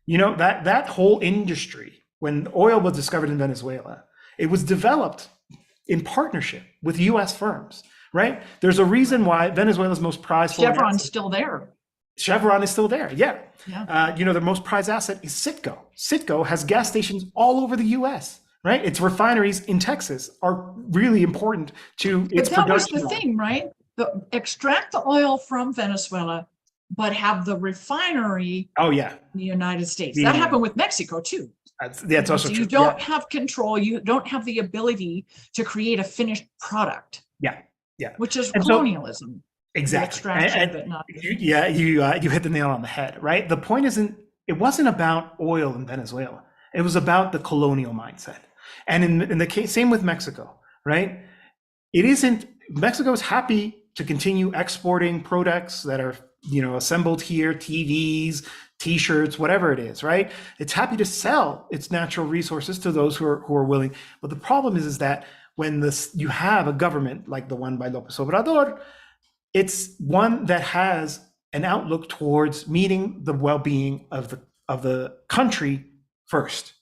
You know, that whole industry, when oil was discovered in Venezuela, it was developed in partnership with US firms, right? There's a reason why Venezuela's most prized Chevron's still there. Chevron is still there, yeah. You know, the most prized asset is Citgo. Citgo has gas stations all over the US, right? Its refineries in Texas are really important to its production. But that was the thing, right? Extract the oil from Venezuela, but have the refinery in the United States. That happened with Mexico too. That's also true. You don't have control. You don't have the ability to create a finished product. Yeah. Yeah. which is And so colonialism, the exactly. extraction, but not. You hit the nail on the head, right? The point it wasn't about oil in Venezuela. It was about the colonial mindset. And in the case, same with Mexico, right? It isn't, Mexico is happy to continue exporting products that are, assembled here, TVs, T-shirts, whatever it is, right? It's happy to sell its natural resources to those who are willing. But the problem is that when you have a government like the one by López Obrador, it's one that has an outlook towards meeting the well-being of the country first.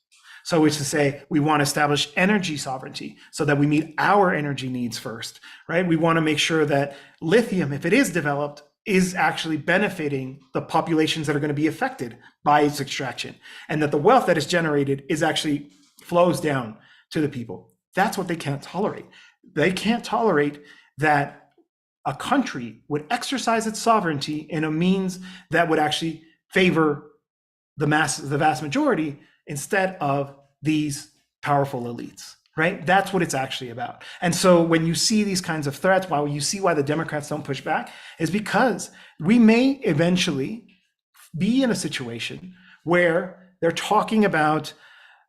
So it's to say, we want to establish energy sovereignty so that we meet our energy needs first, right? We want to make sure that lithium, if it is developed, is actually benefiting the populations that are going to be affected by its extraction, and that the wealth that is generated is actually flows down to the people. That's what they can't tolerate. They can't tolerate that a country would exercise its sovereignty in a means that would actually favor the vast majority instead of these powerful elites, right? That's what it's actually about. And so when you see these kinds of threats, why the Democrats don't push back, is because we may eventually be in a situation where they're talking about,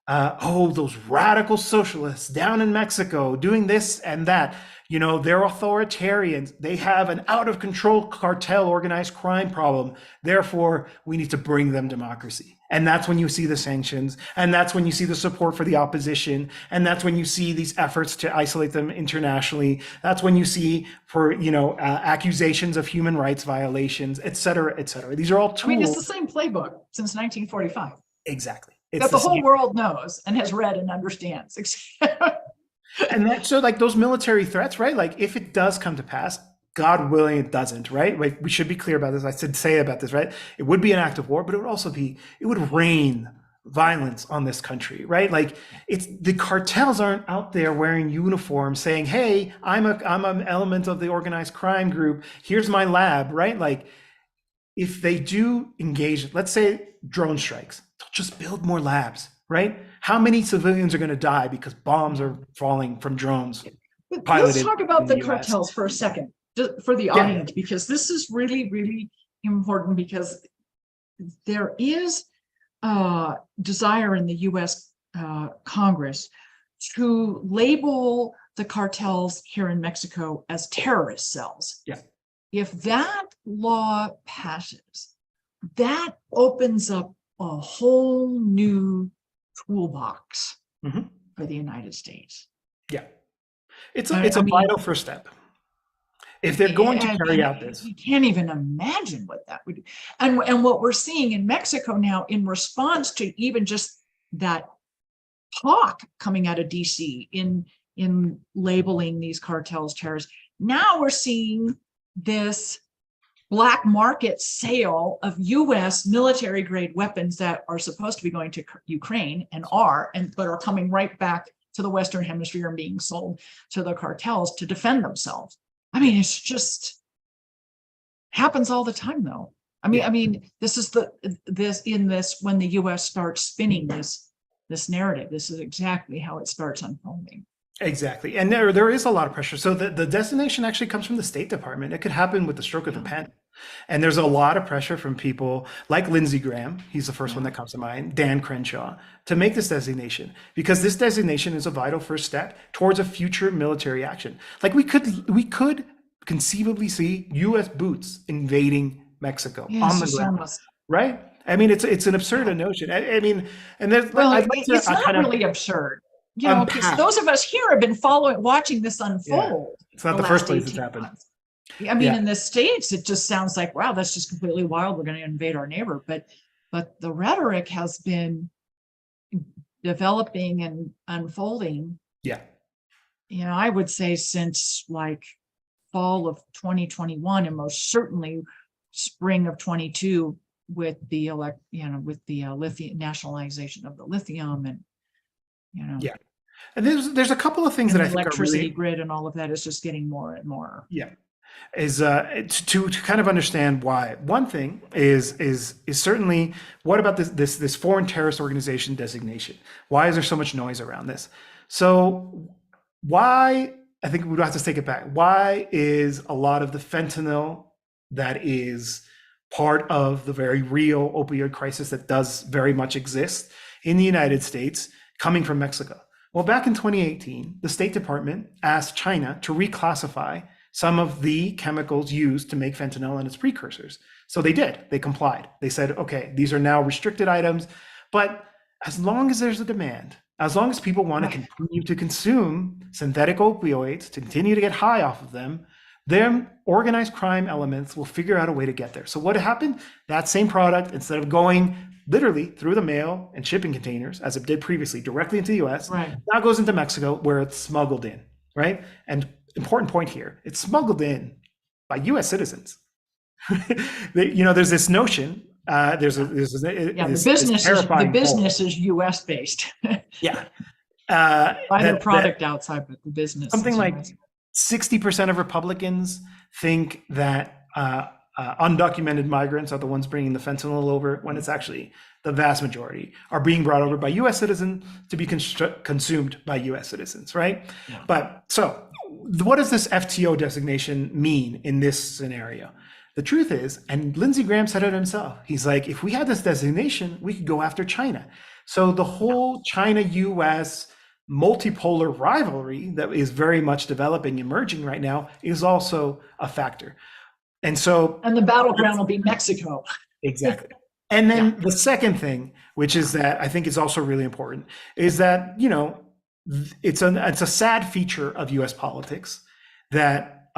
those radical socialists down in Mexico doing this and that. They're authoritarians. They have an out of control cartel organized crime problem. Therefore, we need to bring them democracy. And that's when you see the sanctions. And that's when you see the support for the opposition. And that's when you see these efforts to isolate them internationally. That's when you see for, accusations of human rights violations, et cetera, et cetera. These are all tools. It's the same playbook since 1945. Exactly. That the whole world knows and has read and understands. And that, so like those military threats, right? Like if it does come to pass, God willing, it doesn't, right? Like we should be clear about this. I should say about this, right? It would be an act of war, but it would also it would rain violence on this country, right? Like the cartels aren't out there wearing uniforms saying, "Hey, I'm an element of the organized crime group. Here's my lab," right? Like if they do engage, let's say drone strikes, they'll just build more labs, right? How many civilians are going to die because bombs are falling from drones? Let's talk about the cartels for a second, just for the audience, because this is really, really important, because there is a desire in the US Congress to label the cartels here in Mexico as terrorist cells. Yeah. If that law passes, that opens up a whole new toolbox for the United States. Yeah. It's a vital first step. If they're going to carry out this. You can't even imagine what that would do. And what we're seeing in Mexico now, in response to even just that talk coming out of DC in labeling these cartels terrorists, now we're seeing this black market sale of US military grade weapons that are supposed to be going to Ukraine but are coming right back to the Western Hemisphere and being sold to the cartels to defend themselves. It's just happens all the time though. This is when the US starts spinning this narrative, this is exactly how it starts unfolding. Exactly. And there is a lot of pressure. So the designation actually comes from the State Department. It could happen with the stroke of the pen. And there's a lot of pressure from people like Lindsey Graham, he's the first one that comes to mind, Dan Crenshaw, to make this designation, because this designation is a vital first step towards a future military action. Like we could conceivably see US boots invading Mexico on the ground, right? It's an absurd notion. And there's it's not really absurd. Because those of us here have been watching this unfold. Yeah. It's not the first place it's happened. In the States, it just sounds like, wow, that's just completely wild. We're going to invade our neighbor. But the rhetoric has been developing and unfolding. Yeah. I would say since like fall of 2021, and most certainly spring of 22 with the lithium nationalization of the lithium and Yeah. And there's a couple of things that I think electricity grid and all of that is just getting more and more. Yeah. Is to kind of understand why. One thing is certainly, what about this foreign terrorist organization designation? Why is there so much noise around this? So why I think we'd have to take it back. Why is a lot of the fentanyl that is part of the very real opioid crisis that does very much exist in the United States coming from Mexico? Well, back in 2018, the State Department asked China to reclassify some of the chemicals used to make fentanyl and its precursors. So they did, they complied. They said, okay, these are now restricted items, but as long as there's a demand, as long as people want to continue to consume synthetic opioids, to continue to get high off of them, then organized crime elements will figure out a way to get there. So what happened? That same product, instead of going literally through the mail and shipping containers, as it did previously, directly into the US, now goes into Mexico where it's smuggled in, right? And important point here, it's smuggled in by US citizens. There's this notion, the business is US based. Yeah. Buy their product outside, but the business. Something like 60% of Republicans think that undocumented migrants are the ones bringing the fentanyl over, when it's actually the vast majority are being brought over by US citizens to be consumed by US citizens, right? Yeah. But so what does this FTO designation mean in this scenario? The truth is, and Lindsey Graham said it himself, he's like, if we had this designation, we could go after China. So the whole China-US multipolar rivalry that is very much developing, emerging right now, is also a factor. And the battleground will be Mexico. Exactly. And then the second thing, which is that I think is also really important, is that, it's a sad feature of US politics that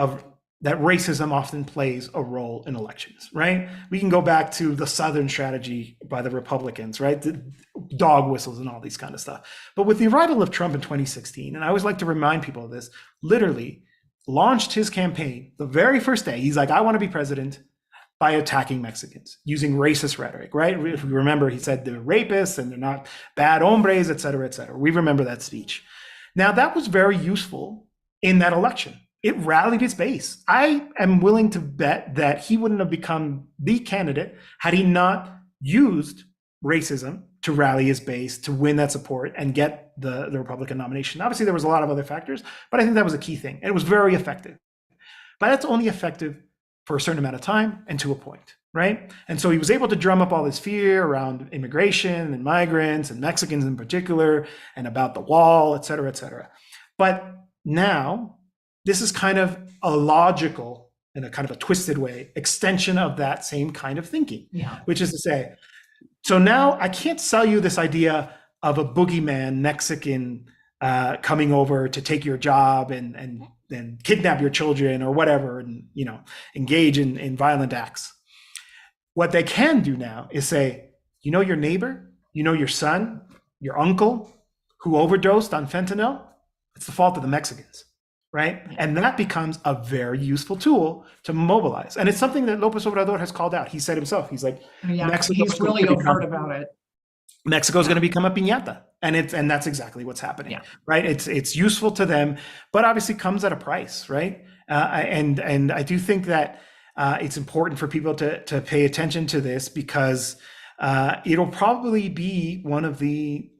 racism often plays a role in elections, right? We can go back to the Southern strategy by the Republicans, right? The dog whistles and all these kind of stuff. But with the arrival of Trump in 2016, and I always like to remind people of this, literally launched his campaign the very first day. He's like, I want to be president, by attacking Mexicans using racist rhetoric, right? If we remember, he said they're rapists and they're not bad hombres, et cetera, et cetera. We remember that speech. Now, that was very useful in that election. It rallied his base. I am willing to bet that he wouldn't have become the candidate had he not used racism to rally his base, to win that support and get the Republican nomination. Obviously, there was a lot of other factors, but I think that was a key thing. And it was very effective. But that's only effective for a certain amount of time and to a point, right? And so he was able to drum up all this fear around immigration and migrants and Mexicans in particular, and about the wall, et cetera, et cetera. But now, this is kind of a logical, in a kind of a twisted way, extension of that same kind of thinking, which is to say, so now I can't sell you this idea of a boogeyman Mexican coming over to take your job and kidnap your children or whatever, and engage in violent acts. What they can do now is say, your neighbor, your son, your uncle who overdosed on fentanyl, it's the fault of the Mexicans. Right? And that becomes a very useful tool to mobilize. And it's something that López Obrador has called out. He said himself, he's like, he's really overt about it. Mexico's going to become a piñata. And that's exactly what's happening, right? It's useful to them, but obviously comes at a price, right? And I do think that it's important for people to pay attention to this, because it'll probably be one of the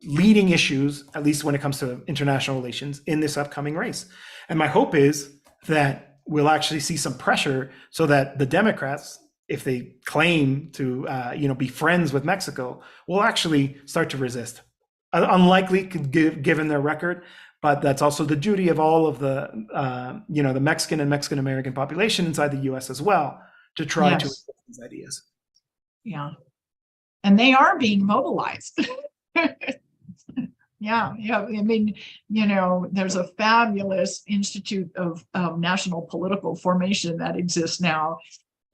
leading issues, at least when it comes to international relations, in this upcoming race. And my hope is that we'll actually see some pressure so that the Democrats, if they claim to be friends with Mexico, will actually start to resist. Unlikely, given their record, but that's also the duty of all of the the Mexican and Mexican American population inside the US as well, to try to resist these ideas. Yeah. And they are being mobilized. Yeah. I mean, there's a fabulous Institute of National Political Formation that exists now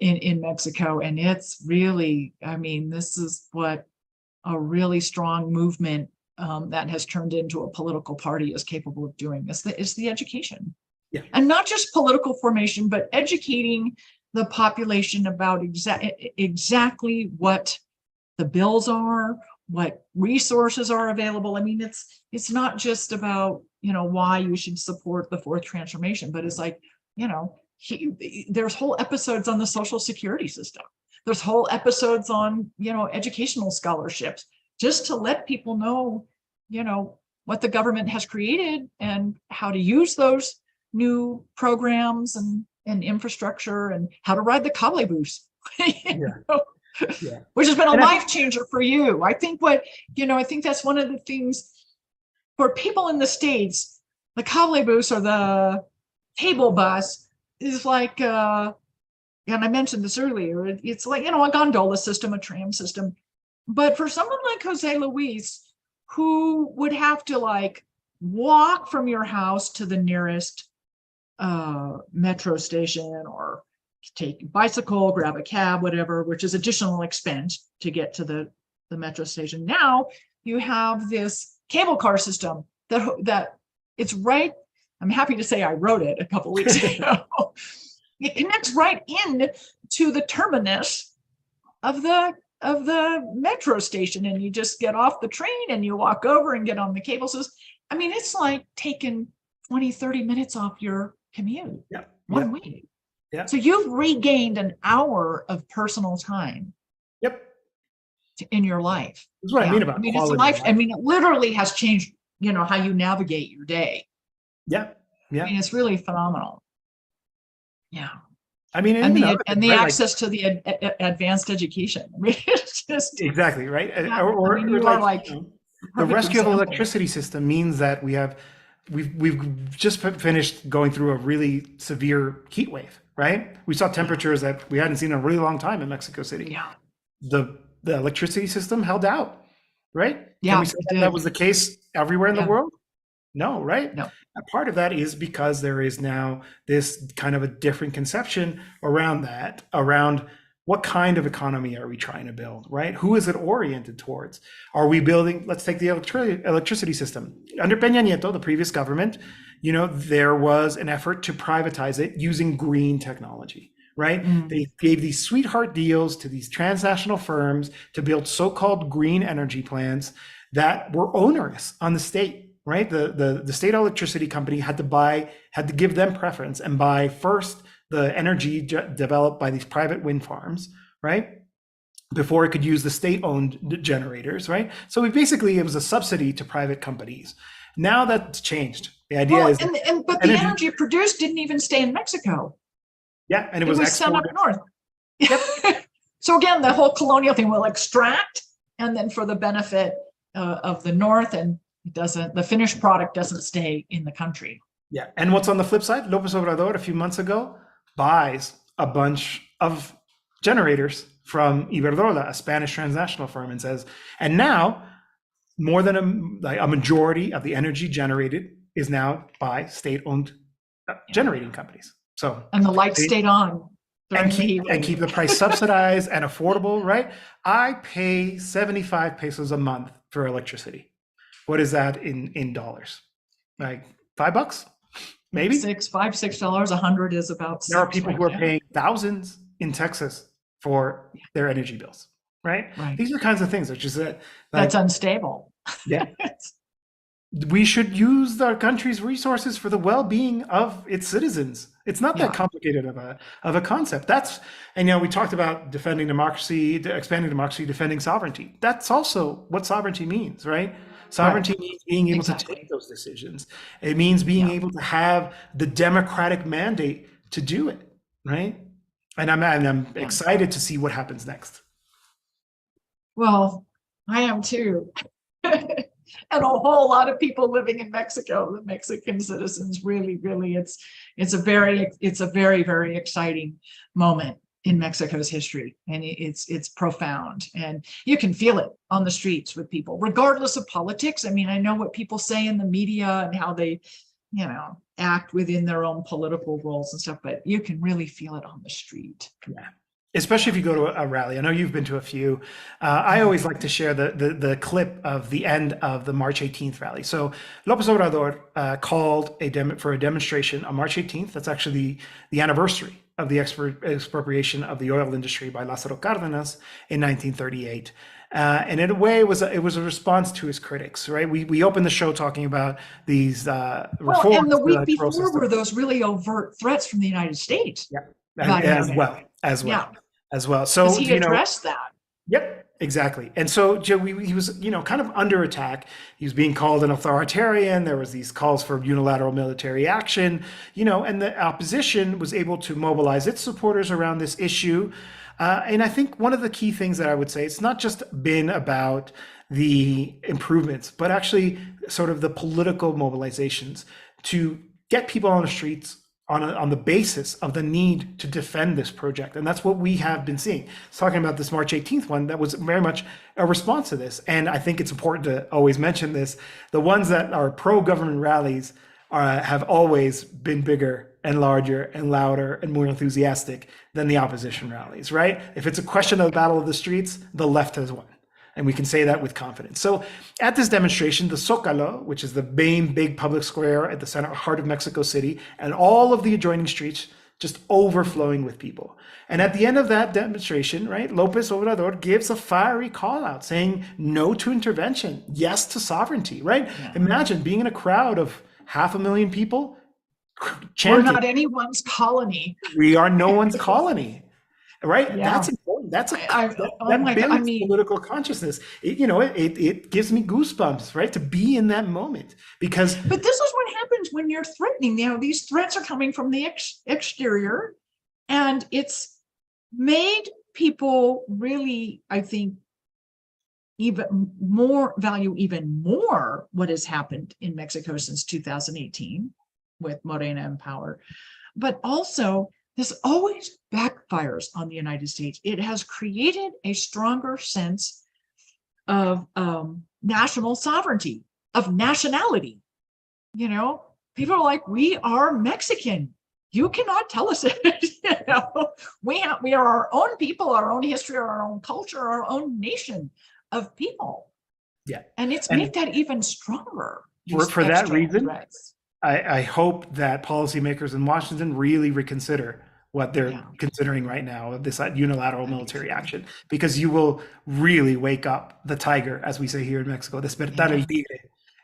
in Mexico. And it's really, this is what a really strong movement that has turned into a political party is capable of doing. It's the education. Yeah. And not just political formation, but educating the population about exactly what the bills are, what resources are available. It's not just about, why you should support the fourth transformation, but it's like, there's whole episodes on the social security system. There's whole episodes on, educational scholarships, just to let people know, what the government has created and how to use those new programs and infrastructure and how to ride the cablebus, which has been a life changer for you. I think I think that's one of the things for people in the States, the cablebus or the cable bus is like, and I mentioned this earlier, it's like, a gondola system, a tram system. But for someone like Jose Luis, who would have to like walk from your house to the nearest metro station or take a bicycle, grab a cab, whatever, which is additional expense to get to the metro station. Now you have this cable car system that it's right. I'm happy to say I wrote it a couple weeks ago. It connects right in to the terminus of the metro station, and you just get off the train and you walk over and get on the cable system. I mean, it's like taking 20, 30 minutes off your commute one week. Yeah. So you've regained an hour of personal time. Yep. In your life. That's what I mean about quality. It's life. I mean, it literally has changed, how you navigate your day. Yeah. Yeah. I mean, it's really phenomenal. Yeah. I mean, and the access to the advanced education. I mean, it's just exactly right. Yeah, or like the rescue of the electricity system means that we've just finished going through a really severe heat wave. Right? We saw temperatures that we hadn't seen in a really long time in Mexico City. Yeah. The electricity system held out. Right? Yeah. Can we say that was the case everywhere in the world? No, right? No. And part of that is because there is now this kind of a different conception around what kind of economy are we trying to build, right? Who is it oriented towards? Are we building, let's take the electricity system. Under Peña Nieto, the previous government, there was an effort to privatize it using green technology, right? Mm. They gave these sweetheart deals to these transnational firms to build so-called green energy plants that were onerous on the state. Right, the state electricity company had to give them preference and buy first the energy developed by these private wind farms, right, before it could use the state-owned generators, right. So it was a subsidy to private companies. Now that's changed. The idea is, but the energy produced didn't even stay in Mexico. Yeah, and it was sent up north. Yep. So again, the whole colonial thing will extract, and then for the benefit of the north and. The finished product doesn't stay in the country. Yeah. And what's on the flip side? López Obrador, a few months ago, buys a bunch of generators from Iberdrola, a Spanish transnational firm, and says, and now more than a majority of the energy generated is now by state-owned generating companies. So and the lights stayed on. And keep the price subsidized and affordable, right? I pay 75 pesos a month for electricity. What is that in dollars? Like $5, maybe? $5, $6. 100 is about. There are people who are paying thousands in Texas for their energy bills, right? These are kinds of things which is that's unstable. Yeah. We should use our country's resources for the well-being of its citizens. It's not that complicated of a concept. We talked about defending democracy, expanding democracy, defending sovereignty. That's also what sovereignty means, right? Sovereignty means being able to take those decisions. It means being able to have the democratic mandate to do it, right? And I'm excited to see what happens next. Well, I am too. And a whole lot of people living in Mexico, the Mexican citizens, really, it's a very, very exciting moment in Mexico's history, and it's profound, and you can feel it on the streets with people, regardless of politics. I mean, I know what people say in the media and how they, act within their own political roles and stuff, but you can really feel it on the street. Yeah. Especially if you go to a rally. I know you've been to a few. I always like to share the clip of the end of the March 18th rally. So López Obrador called for a demonstration on March 18th. That's actually the anniversary of the expropriation of the oil industry by Lázaro Cárdenas in 1938. And in a way, it was a response to his critics, right? We opened the show talking about these reforms. Well, and the week before were those really overt threats from the United States. Yeah, as well. So he addressed that. Yep, exactly. And so Joe, he was, kind of under attack. He was being called an authoritarian. There was these calls for unilateral military action, and the opposition was able to mobilize its supporters around this issue. And I think one of the key things that I would say, it's not just been about the improvements, but actually sort of the political mobilizations to get people on the streets on the basis of the need to defend this project. And that's what we have been seeing. Talking about this March 18th one, that was very much a response to this. And I think it's important to always mention this. The ones that are pro-government rallies have always been bigger and larger and louder and more enthusiastic than the opposition rallies, right? If it's a question of the battle of the streets, the left has won. And we can say that with confidence. So at this demonstration, the Zócalo, which is the main big public square at the center heart of Mexico City, and all of the adjoining streets just overflowing with people. And at the end of that demonstration, right, López Obrador gives a fiery call out saying no to intervention, yes to sovereignty, right? Yeah. Imagine being in a crowd of 500,000 people chanting, we're not anyone's colony. We are no one's colony. Right? Yeah. That's important. That's that builds political consciousness. It gives me goosebumps, right? To be in that moment because. But this is what happens when you're threatening. These threats are coming from the exterior, and it's made people really, I think, even more what has happened in Mexico since 2018 with Morena in power, but also. This always backfires on the United States. It has created a stronger sense of national sovereignty, of nationality. People are like, we are Mexican. You cannot tell us it. We are our own people, our own history, our own culture, our own nation of people. Yeah, and it's made that even stronger. For that reason. Threats. I hope that policymakers in Washington really reconsider what they're considering right now of this unilateral military action, because you will really wake up the tiger, as we say here in Mexico, despertar el tigre,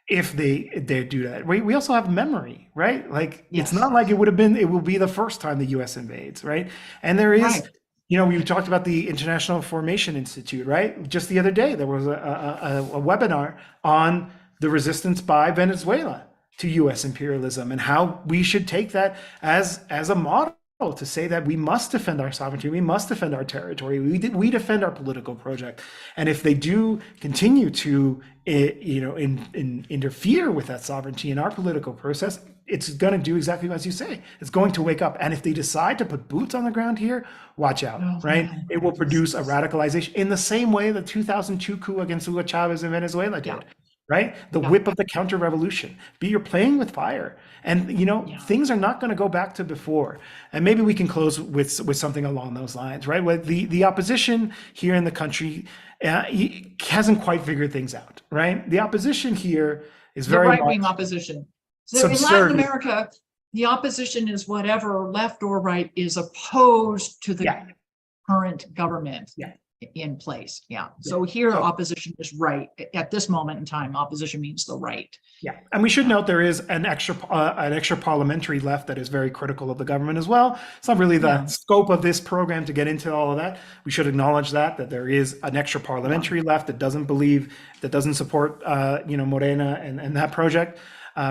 if they do that. We also have memory, right? Like it's not like it will be the first time the U.S. invades, right? And there is, we talked about the International Formation Institute, right? Just the other day, there was a webinar on the resistance by Venezuela to U.S. imperialism and how we should take that as a model to say that we must defend our sovereignty, we must defend our territory, we defend our political project. And if they do continue to interfere with that sovereignty in our political process, it's going to do exactly as you say. It's going to wake up. And if they decide to put boots on the ground here, watch out, right? It will produce a radicalization in the same way the 2002 coup against Hugo Chavez in Venezuela did. Right? The whip of the counter-revolution. You're playing with fire. And, things are not going to go back to before. And maybe we can close with something along those lines, right? Where the opposition here in the country hasn't quite figured things out, right? The opposition here is very the right-wing opposition. So in Latin America, the opposition is whatever left or right is opposed to the current government. In place. So here opposition is right. At this moment in time, opposition means the right. And we should note there is an extra parliamentary left that is very critical of the government as well. It's not really the scope of this program to get into all of that. We should acknowledge that there is an extra parliamentary left that doesn't support Morena and that project.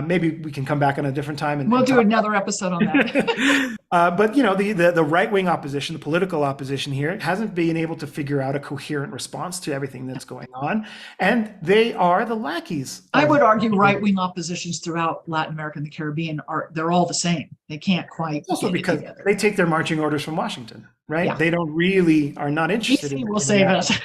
Maybe we can come back on a different time and we'll do another episode on that. But the right-wing opposition, the political opposition here, hasn't been able to figure out a coherent response to everything that's going on, and they are the lackeys. I would argue right-wing oppositions throughout Latin America and the Caribbean they're all the same. They can't quite. Also because they take their marching orders from Washington, right? They are not interested in. We'll say that.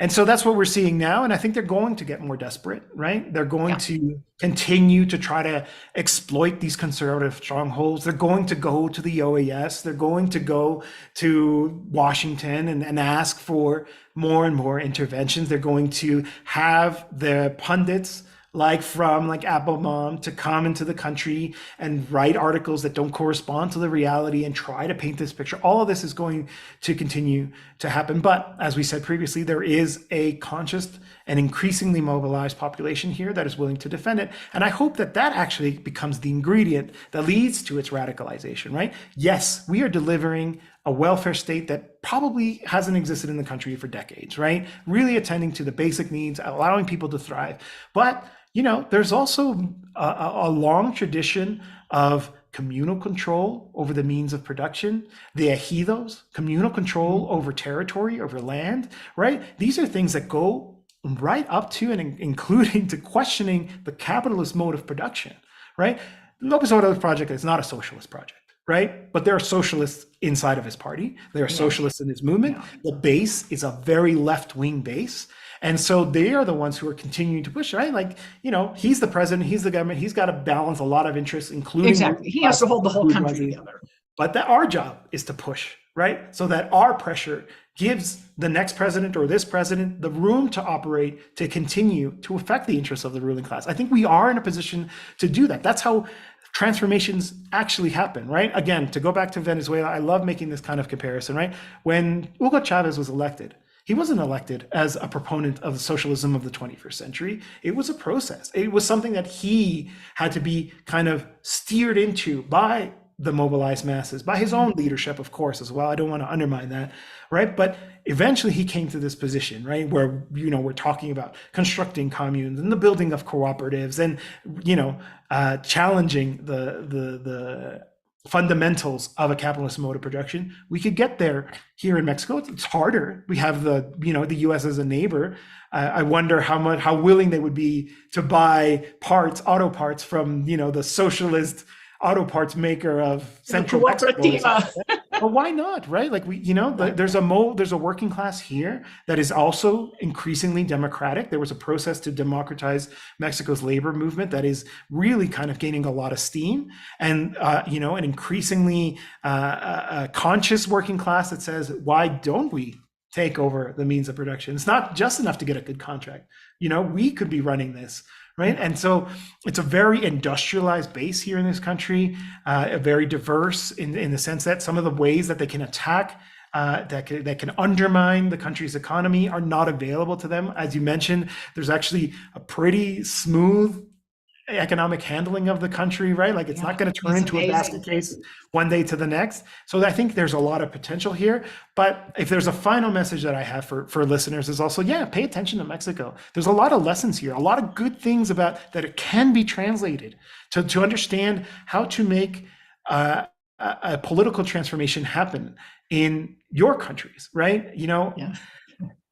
And so that's what we're seeing now. And I think they're going to get more desperate, right? They're going to continue to try to exploit these conservative strongholds. They're going to go to the OAS. They're going to go to Washington and ask for more and more interventions. They're going to have the pundits from Applebaum to come into the country and write articles that don't correspond to the reality and try to paint this picture. All of this is going to continue to happen. But as we said previously, there is a conscious and increasingly mobilized population here that is willing to defend it. And I hope that actually becomes the ingredient that leads to its radicalization, right? Yes, we are delivering a welfare state that probably hasn't existed in the country for decades, right? Really attending to the basic needs, allowing people to thrive. But, there's also a long tradition of communal control over the means of production, the ejidos, communal control over territory, over land, right? These are things that go right up to and including to questioning the capitalist mode of production, right? López Obrador's project is not a socialist project, right? But there are socialists inside of his party. There are socialists in his movement. The base is a very left-wing base. And so they are the ones who are continuing to push, right? Like, he's the president, he's the government, he's got to balance a lot of interests, including— Exactly. He has to hold the whole country together. But that our job is to push, right? So that our pressure gives the next president or this president the room to operate, to continue to affect the interests of the ruling class. I think we are in a position to do that. That's how transformations actually happen, right? Again, to go back to Venezuela, I love making this kind of comparison, right? When Hugo Chavez was elected, he wasn't elected as a proponent of the socialism of the 21st century. It was a process. It was something that he had to be kind of steered into by the mobilized masses, by his own leadership, of course, as well. I don't want to undermine that, right? But eventually he came to this position, right, where, we're talking about constructing communes and the building of cooperatives and, challenging the fundamentals of a capitalist mode of production. We could get there here in Mexico. It's harder. We have the U.S. as a neighbor. I wonder how willing they would be to buy auto parts from, the socialist auto parts maker of Central Mexico. But why not, right? Like there's a working class here that is also increasingly democratic. There was a process to democratize Mexico's labor movement that is really kind of gaining a lot of steam, and an increasingly conscious working class that says, why don't we take over the means of production? It's not just enough to get a good contract. We could be running this. Right. And so it's a very industrialized base here in this country, very diverse in the sense that some of the ways that they can attack, that can undermine the country's economy are not available to them. As you mentioned, there's actually a pretty smooth economic handling of the country, right? Like it's not going to turn into a basket case one day to the next. So I think there's a lot of potential here. But if there's a final message that I have for listeners is also, pay attention to Mexico. There's a lot of lessons here, a lot of good things about that it can be translated to understand how to make a political transformation happen in your countries, right?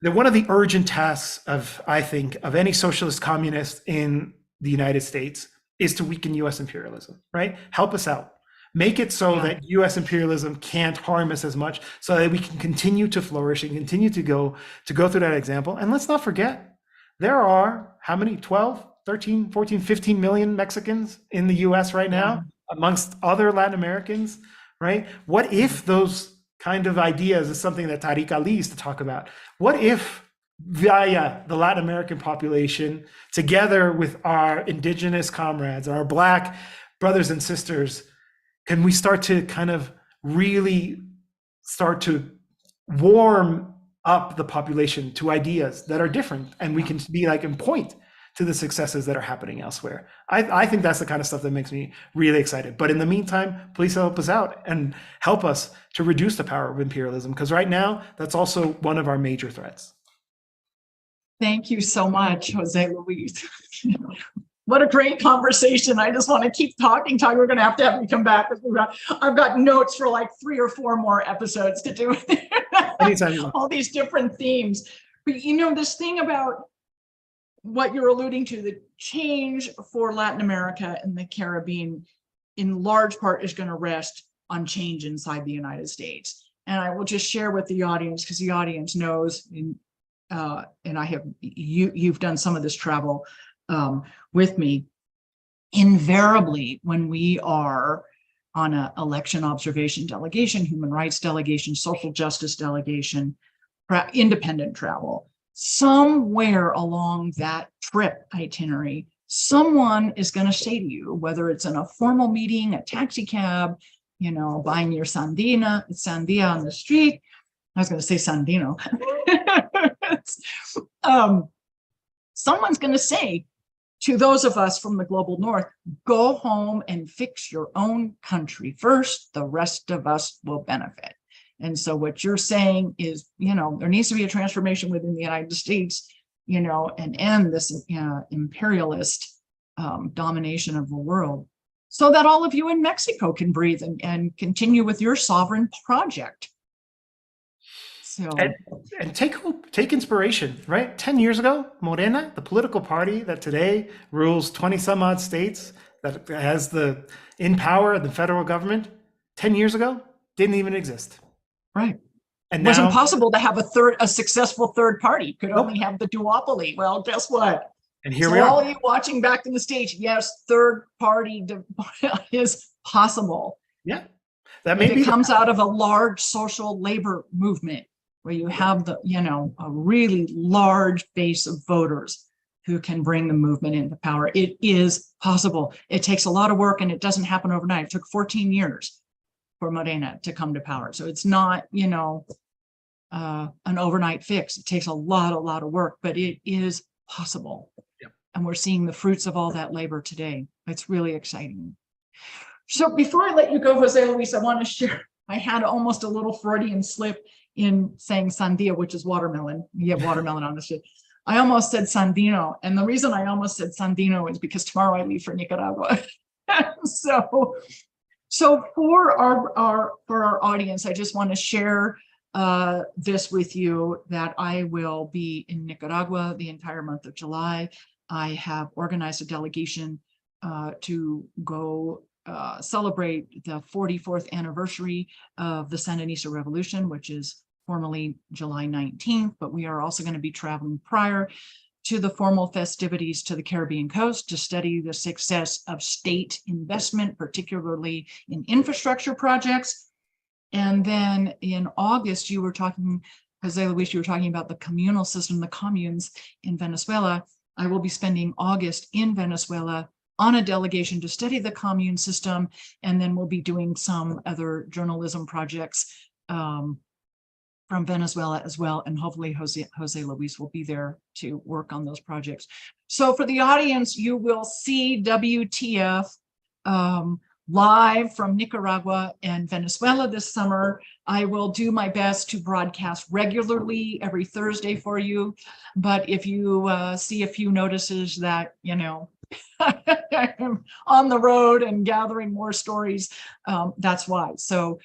One of the urgent tasks of any socialist communist in the United States is to weaken U.S. imperialism, right? Help us out. Make it so that U.S. imperialism can't harm us as much, so that we can continue to flourish and continue to go through that example. And let's not forget, there are how many? 12, 13, 14, 15 million Mexicans in the U.S. right now, amongst other Latin Americans, right? What if those kind of ideas is something that Tariq Ali used to talk about? What if via the Latin American population, together with our indigenous comrades, our Black brothers and sisters, can we start to kind of really start to warm up the population to ideas that are different, and we can be like and point to the successes that are happening elsewhere? I think that's the kind of stuff that makes me really excited. But in the meantime, please help us out and help us to reduce the power of imperialism, because right now that's also one of our major threats. Thank you so much, Jose Luis. What a great conversation. I just want to keep talking. We're going to have you come back. I've got notes for like 3 or 4 more episodes to do. Anytime. All these different themes. But this thing about what you're alluding to, the change for Latin America and the Caribbean in large part is going to rest on change inside the United States. And I will just share with the audience, because the audience knows, and I have you've done some of this travel with me. Invariably, when we are on an election observation delegation, human rights delegation, social justice delegation, independent travel, somewhere along that trip itinerary, someone is going to say to you, whether it's in a formal meeting, a taxi cab, buying your sandia on the street. I was going to say Sandino. Someone's going to say to those of us from the global north, go home and fix your own country first. The rest of us will benefit. And so what you're saying is, there needs to be a transformation within the United States, and end this imperialist domination of the world, so that all of you in Mexico can breathe and continue with your sovereign project. So and take inspiration, right? 10 years ago, Morena, the political party that today rules 20 some odd states, that has in power the federal government, 10 years ago didn't even exist. right. And It wasn't now, possible to have a successful third party. Could nope. only have the duopoly. Well, guess what? And here So we all are. you watching back in the States, yes, third party is possible. Yeah, that may If be it comes out of a large social labor movement where you have a really large base of voters who can bring the movement into power. It is possible. It takes a lot of work, and it doesn't happen overnight. It took 14 years for Morena to come to power. So it's not, an overnight fix. It takes a lot of work, but it is possible. Yep. And we're seeing the fruits of all that labor today. It's really exciting. So before I let you go, Jose Luis, I want to share, I had almost a little Freudian slip in saying sandia, which is watermelon. You get watermelon on the shit. I almost said sandino. And the reason I almost said sandino is because tomorrow I leave for Nicaragua. So for our audience, I just want to share this with you, that I will be in Nicaragua the entire month of July. I have organized a delegation to go celebrate the 44th anniversary of the Sandinista Revolution, which is formally July 19th, but we are also going to be traveling prior to the formal festivities to the Caribbean coast to study the success of state investment, particularly in infrastructure projects. And then in August, you were talking, Jose Luis, you were talking about the communal system, the communes in Venezuela. I will be spending August in Venezuela on a delegation to study the commune system, and then we'll be doing some other journalism projects from Venezuela as well, and hopefully Jose Luis will be there to work on those projects. So for the audience, you will see WTF live from Nicaragua and Venezuela this summer. I will do my best to broadcast regularly every Thursday for you, but if you see a few notices that, I'm on the road and gathering more stories, that's why. So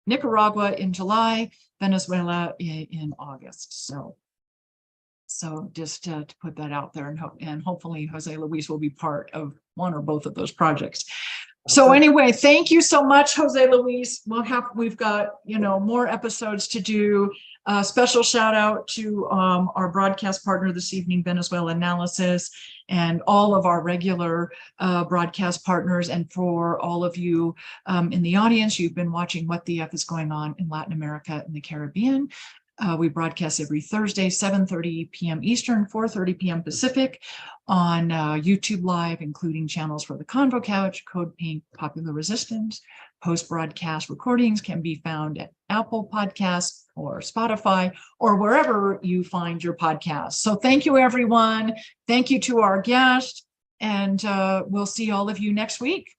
Nicaragua in July, Venezuela in August. So just to put that out there, and hopefully Jose Luis will be part of one or both of those projects. So anyway, thank you so much, Jose Luis. We've got more episodes to do. Special shout out to our broadcast partner this evening, Venezuelanalysis, and all of our regular broadcast partners. And for all of you in the audience, you've been watching What the F is Going On in Latin America and the Caribbean. We broadcast every Thursday, 7:30 p.m. Eastern, 4:30 p.m. Pacific on YouTube Live, including channels for the Convo Couch, Code Pink, Popular Resistance. Post-broadcast recordings can be found at Apple Podcasts or Spotify or wherever you find your podcasts. So thank you, everyone. Thank you to our guest, and we'll see all of you next week.